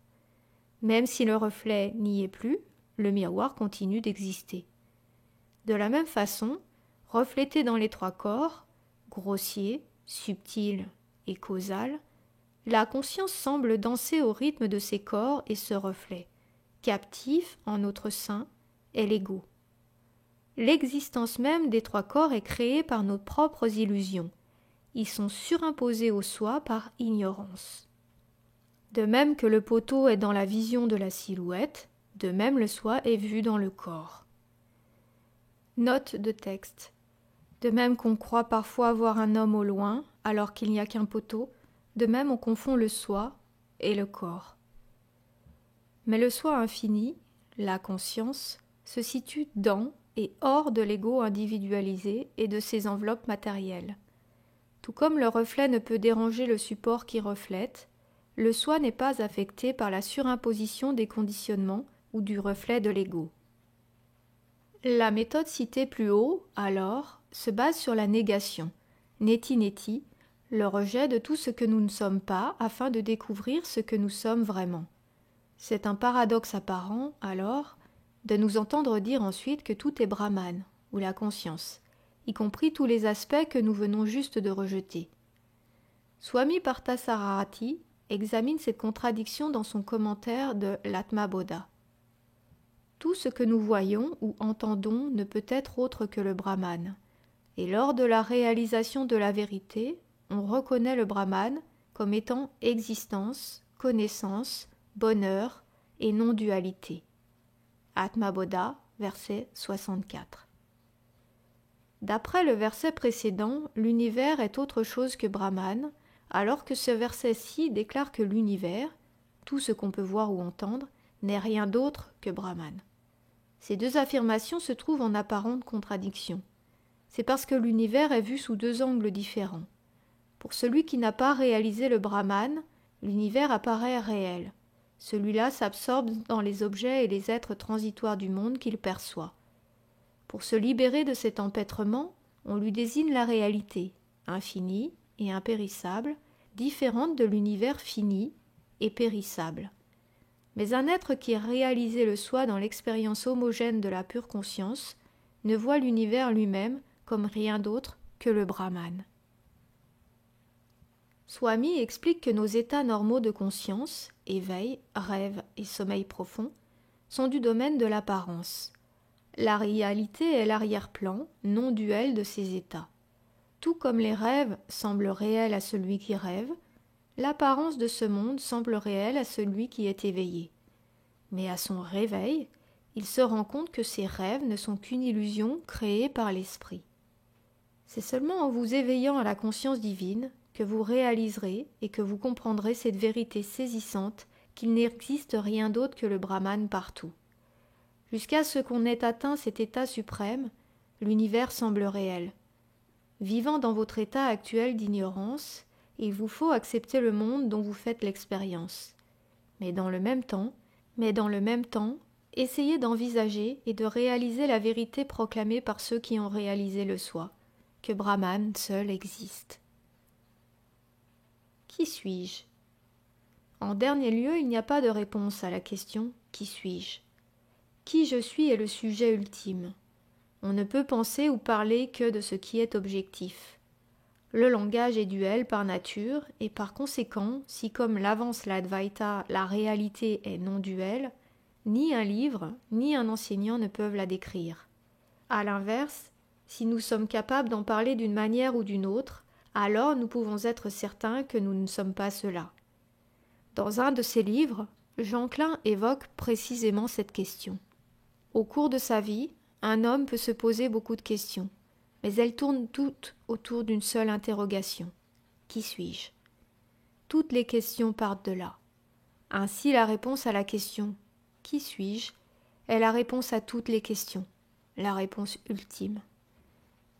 Même si le reflet n'y est plus, le miroir continue d'exister. De la même façon, reflété dans les trois corps, grossier, subtil et causal, la conscience semble danser au rythme de ces corps et ce reflet. Captif en notre sein est l'ego. L'existence même des trois corps est créée par nos propres illusions. Ils sont surimposés au soi par ignorance. De même que le poteau est dans la vision de la silhouette, de même le soi est vu dans le corps. Note de texte. De même qu'on croit parfois voir un homme au loin, alors qu'il n'y a qu'un poteau, de même on confond le soi et le corps. Mais le soi infini, la conscience, se situe dans et hors de l'ego individualisé et de ses enveloppes matérielles. Tout comme le reflet ne peut déranger le support qui reflète, le soi n'est pas affecté par la surimposition des conditionnements ou du reflet de l'ego. La méthode citée plus haut, alors, se base sur la négation, neti-neti, le rejet de tout ce que nous ne sommes pas afin de découvrir ce que nous sommes vraiment. C'est un paradoxe apparent, alors, de nous entendre dire ensuite que tout est Brahman, ou la conscience, y compris tous les aspects que nous venons juste de rejeter. Swami Parthasararati examine cette contradiction dans son commentaire de l'Atma-bodha. Tout ce que nous voyons ou entendons ne peut être autre que le Brahman, et lors de la réalisation de la vérité, on reconnaît le Brahman comme étant existence, connaissance, bonheur et non-dualité. Atma-bodha, verset 64. D'après le verset précédent, l'univers est autre chose que Brahman, alors que ce verset-ci déclare que l'univers, tout ce qu'on peut voir ou entendre, n'est rien d'autre que Brahman. Ces deux affirmations se trouvent en apparente contradiction. C'est parce que l'univers est vu sous deux angles différents. Pour celui qui n'a pas réalisé le Brahman, l'univers apparaît réel. Celui-là s'absorbe dans les objets et les êtres transitoires du monde qu'il perçoit. Pour se libérer de cet empêtrement, on lui désigne la réalité, infinie et impérissable, différente de l'univers fini et périssable. Mais un être qui a réalisé le soi dans l'expérience homogène de la pure conscience ne voit l'univers lui-même comme rien d'autre que le Brahman. Swami explique que nos états normaux de conscience, éveil, rêve et sommeil profond, sont du domaine de l'apparence. La réalité est l'arrière-plan, non duel de ces états. Tout comme les rêves semblent réels à celui qui rêve, l'apparence de ce monde semble réelle à celui qui est éveillé. Mais à son réveil, il se rend compte que ces rêves ne sont qu'une illusion créée par l'esprit. C'est seulement en vous éveillant à la conscience divine que vous réaliserez et que vous comprendrez cette vérité saisissante qu'il n'existe rien d'autre que le Brahman partout. Jusqu'à ce qu'on ait atteint cet état suprême, l'univers semble réel. Vivant dans votre état actuel d'ignorance, il vous faut accepter le monde dont vous faites l'expérience. Mais dans le même temps, essayez d'envisager et de réaliser la vérité proclamée par ceux qui ont réalisé le soi, que Brahman seul existe. Qui suis-je ? En dernier lieu, il n'y a pas de réponse à la question « Qui suis-je » Qui je suis est le sujet ultime. On ne peut penser ou parler que de ce qui est objectif. Le langage est duel par nature, et par conséquent, si comme l'avance l'Advaita, la réalité est non-duel, ni un livre, ni un enseignant ne peuvent la décrire. À l'inverse, si nous sommes capables d'en parler d'une manière ou d'une autre, alors nous pouvons être certains que nous ne sommes pas cela. Dans un de ses livres, Jean Klein évoque précisément cette question. Au cours de sa vie, un homme peut se poser beaucoup de questions, mais elles tournent toutes autour d'une seule interrogation. Qui suis-je ? Toutes les questions partent de là. Ainsi, la réponse à la question « Qui suis-je » est la réponse à toutes les questions, la réponse ultime.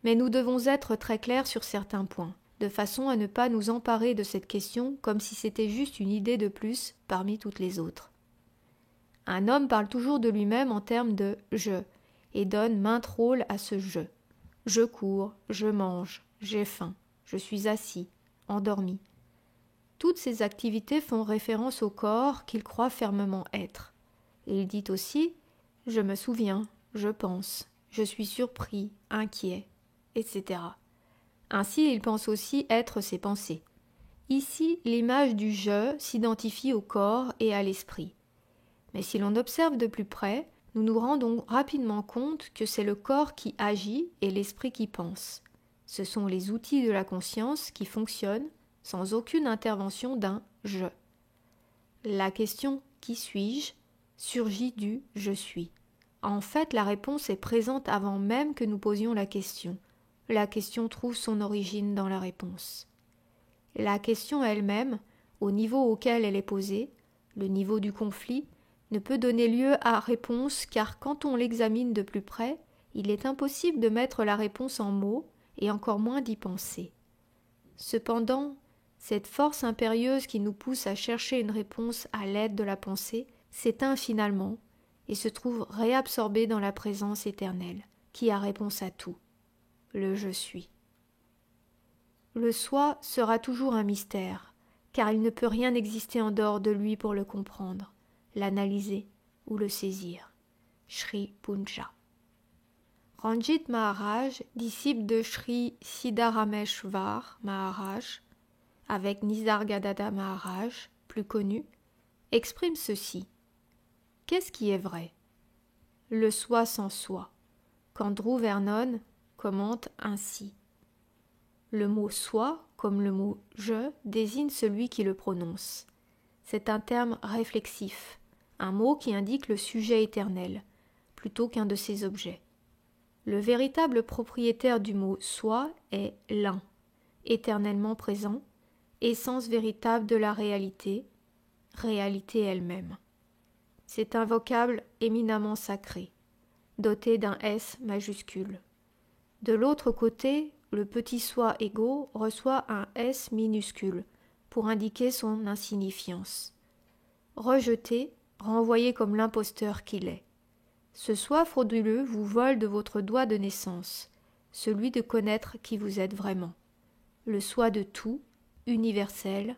Mais nous devons être très clairs sur certains points, de façon à ne pas nous emparer de cette question comme si c'était juste une idée de plus parmi toutes les autres. Un homme parle toujours de lui-même en termes de « je » et donne maintes rôles à ce « je ». Je cours, je mange, j'ai faim, je suis assis, endormi. Toutes ces activités font référence au corps qu'il croit fermement être. Il dit aussi « je me souviens, je pense, je suis surpris, inquiet, etc. » Ainsi, il pense aussi être ses pensées. Ici, l'image du « je » s'identifie au corps et à l'esprit. Mais si l'on observe de plus près, nous nous rendons rapidement compte que c'est le corps qui agit et l'esprit qui pense. Ce sont les outils de la conscience qui fonctionnent sans aucune intervention d'un « je ». La question « qui suis-je » surgit du « je suis ». En fait, la réponse est présente avant même que nous posions la question. La question trouve son origine dans la réponse. La question elle-même, au niveau auquel elle est posée, le niveau du conflit, ne peut donner lieu à réponse car quand on l'examine de plus près, il est impossible de mettre la réponse en mots et encore moins d'y penser. Cependant, cette force impérieuse qui nous pousse à chercher une réponse à l'aide de la pensée s'éteint finalement et se trouve réabsorbée dans la présence éternelle, qui a réponse à tout, le « je suis ». Le soi sera toujours un mystère, car il ne peut rien exister en dehors de lui pour le comprendre, l'analyser ou le saisir. Sri Punja. Ranjit Maharaj, disciple de Sri Siddharameshwar Maharaj, avec Nisargadatta Maharaj, plus connu, exprime ceci. Qu'est-ce qui est vrai ? Le soi sans soi. Qu'Andrew Vernon commente ainsi. Le mot soi, comme le mot je, désigne celui qui le prononce. C'est un terme réflexif, un mot qui indique le sujet éternel, plutôt qu'un de ses objets. Le véritable propriétaire du mot soi est l'un, éternellement présent, essence véritable de la réalité, réalité elle-même. C'est un vocable éminemment sacré, doté d'un S majuscule. De l'autre côté, le petit soi égo reçoit un S minuscule pour indiquer son insignifiance. Rejeté, renvoyé comme l'imposteur qu'il est. Ce soi frauduleux vous vole de votre doigt de naissance, celui de connaître qui vous êtes vraiment. Le soi de tout, universel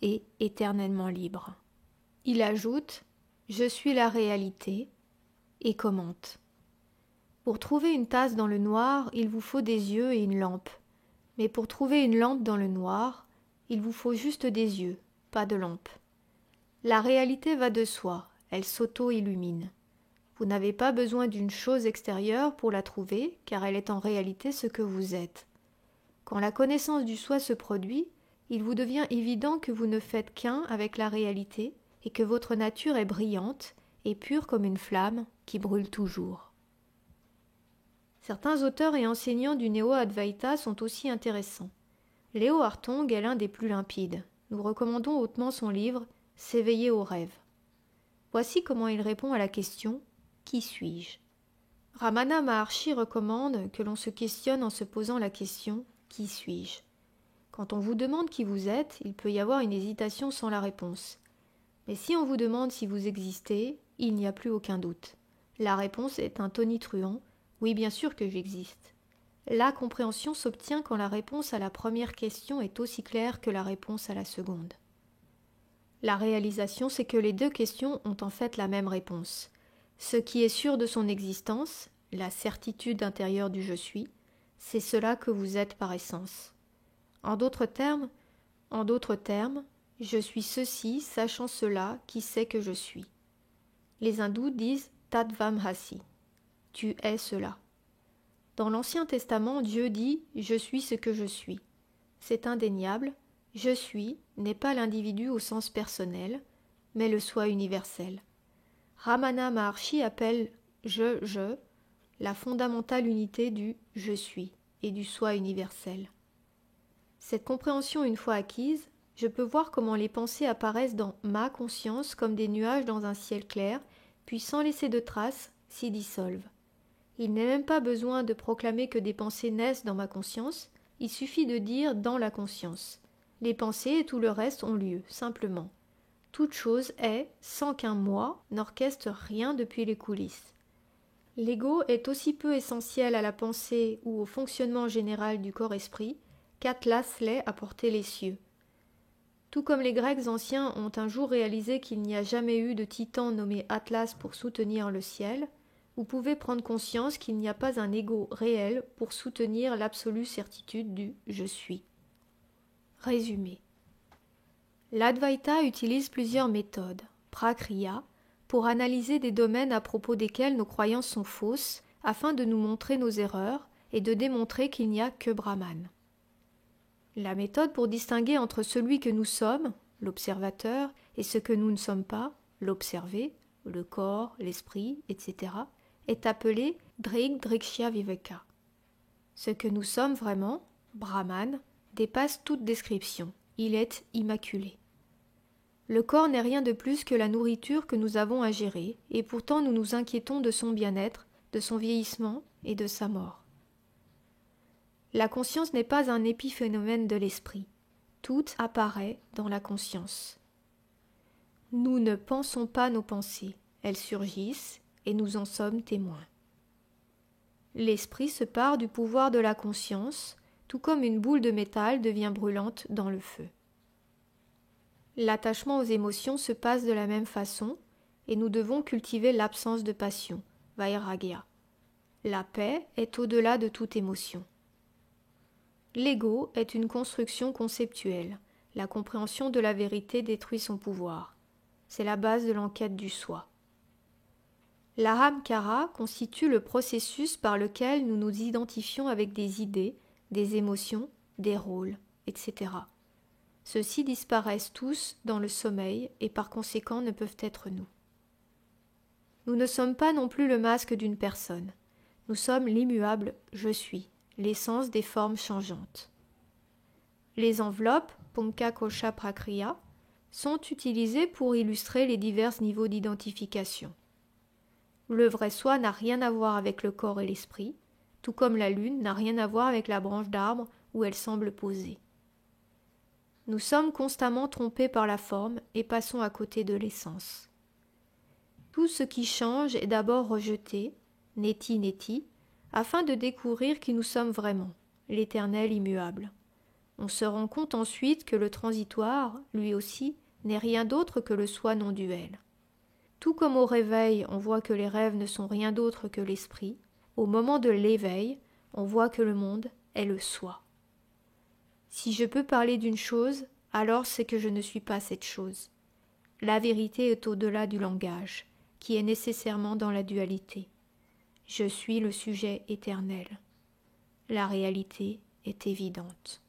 et éternellement libre. Il ajoute « Je suis la réalité » et commente. Pour trouver une tasse dans le noir, il vous faut des yeux et une lampe. Mais pour trouver une lampe dans le noir, il vous faut juste des yeux, pas de lampe. La réalité va de soi, elle s'auto-illumine. Vous n'avez pas besoin d'une chose extérieure pour la trouver, car elle est en réalité ce que vous êtes. Quand la connaissance du soi se produit, il vous devient évident que vous ne faites qu'un avec la réalité et que votre nature est brillante et pure comme une flamme qui brûle toujours. Certains auteurs et enseignants du Néo-Advaita sont aussi intéressants. Léo Hartong est l'un des plus limpides. Nous recommandons hautement son livre « S'éveiller au rêve ». Voici comment il répond à la question « Qui suis-je » Ramana Maharshi recommande que l'on se questionne en se posant la question « Qui suis-je » Quand on vous demande qui vous êtes, il peut y avoir une hésitation sans la réponse. Mais si on vous demande si vous existez, il n'y a plus aucun doute. La réponse est un tonitruant. Oui, bien sûr que j'existe. La compréhension s'obtient quand la réponse à la première question est aussi claire que la réponse à la seconde. La réalisation, c'est que les deux questions ont en fait la même réponse. Ce qui est sûr de son existence, la certitude intérieure du je suis, c'est cela que vous êtes par essence. En d'autres termes, je suis ceci, sachant cela, qui sait que je suis. Les hindous disent Tadvamhasi, tu es cela. Dans l'Ancien Testament, Dieu dit je suis ce que je suis. C'est indéniable, je suis n'est pas l'individu au sens personnel, mais le soi universel. Ramana Maharshi appelle je la fondamentale unité du je suis et du soi universel. Cette compréhension une fois acquise, je peux voir comment les pensées apparaissent dans ma conscience comme des nuages dans un ciel clair, puis sans laisser de traces, s'y dissolvent. Il n'est même pas besoin de proclamer que des pensées naissent dans ma conscience, il suffit de dire dans la conscience. Les pensées et tout le reste ont lieu, simplement. Toute chose est, sans qu'un moi n'orchestre rien depuis les coulisses. L'ego est aussi peu essentiel à la pensée ou au fonctionnement général du corps-esprit qu'Atlas l'est à porter les cieux. Tout comme les Grecs anciens ont un jour réalisé qu'il n'y a jamais eu de titan nommé Atlas pour soutenir le ciel, vous pouvez prendre conscience qu'il n'y a pas un ego réel pour soutenir l'absolue certitude du « je suis ». Résumé. L'Advaita utilise plusieurs méthodes, prakriya, pour analyser des domaines à propos desquels nos croyances sont fausses, afin de nous montrer nos erreurs et de démontrer qu'il n'y a que Brahman. La méthode pour distinguer entre celui que nous sommes, l'observateur, et ce que nous ne sommes pas, l'observé, le corps, l'esprit, etc., est appelée Drig Drikshya Viveka. Ce que nous sommes vraiment, Brahman, dépasse toute description. Il est immaculé. Le corps n'est rien de plus que la nourriture que nous avons à gérer, et pourtant nous nous inquiétons de son bien-être, de son vieillissement et de sa mort. La conscience n'est pas un épiphénomène de l'esprit. Tout apparaît dans la conscience. Nous ne pensons pas nos pensées, elles surgissent et nous en sommes témoins. L'esprit se pare du pouvoir de la conscience, tout comme une boule de métal devient brûlante dans le feu. L'attachement aux émotions se passe de la même façon, et nous devons cultiver l'absence de passion, vairagya. La paix est au-delà de toute émotion. L'ego est une construction conceptuelle. La compréhension de la vérité détruit son pouvoir. C'est la base de l'enquête du soi. L'ahamkara constitue le processus par lequel nous nous identifions avec des idées, des émotions, des rôles, etc. Ceux-ci disparaissent tous dans le sommeil et par conséquent ne peuvent être nous. Nous ne sommes pas non plus le masque d'une personne. Nous sommes l'immuable « je suis », l'essence des formes changeantes. Les enveloppes, Punka Kosha Prakriya, sont utilisées pour illustrer les divers niveaux d'identification. Le vrai soi n'a rien à voir avec le corps et l'esprit, tout comme la lune n'a rien à voir avec la branche d'arbre où elle semble poser. Nous sommes constamment trompés par la forme et passons à côté de l'essence. Tout ce qui change est d'abord rejeté, neti, afin de découvrir qui nous sommes vraiment, l'éternel immuable. On se rend compte ensuite que le transitoire, lui aussi, n'est rien d'autre que le soi non duel. Tout comme au réveil, on voit que les rêves ne sont rien d'autre que l'esprit, au moment de l'éveil, on voit que le monde est le soi. Si je peux parler d'une chose, alors c'est que je ne suis pas cette chose. La vérité est au-delà du langage, qui est nécessairement dans la dualité. Je suis le sujet éternel. La réalité est évidente.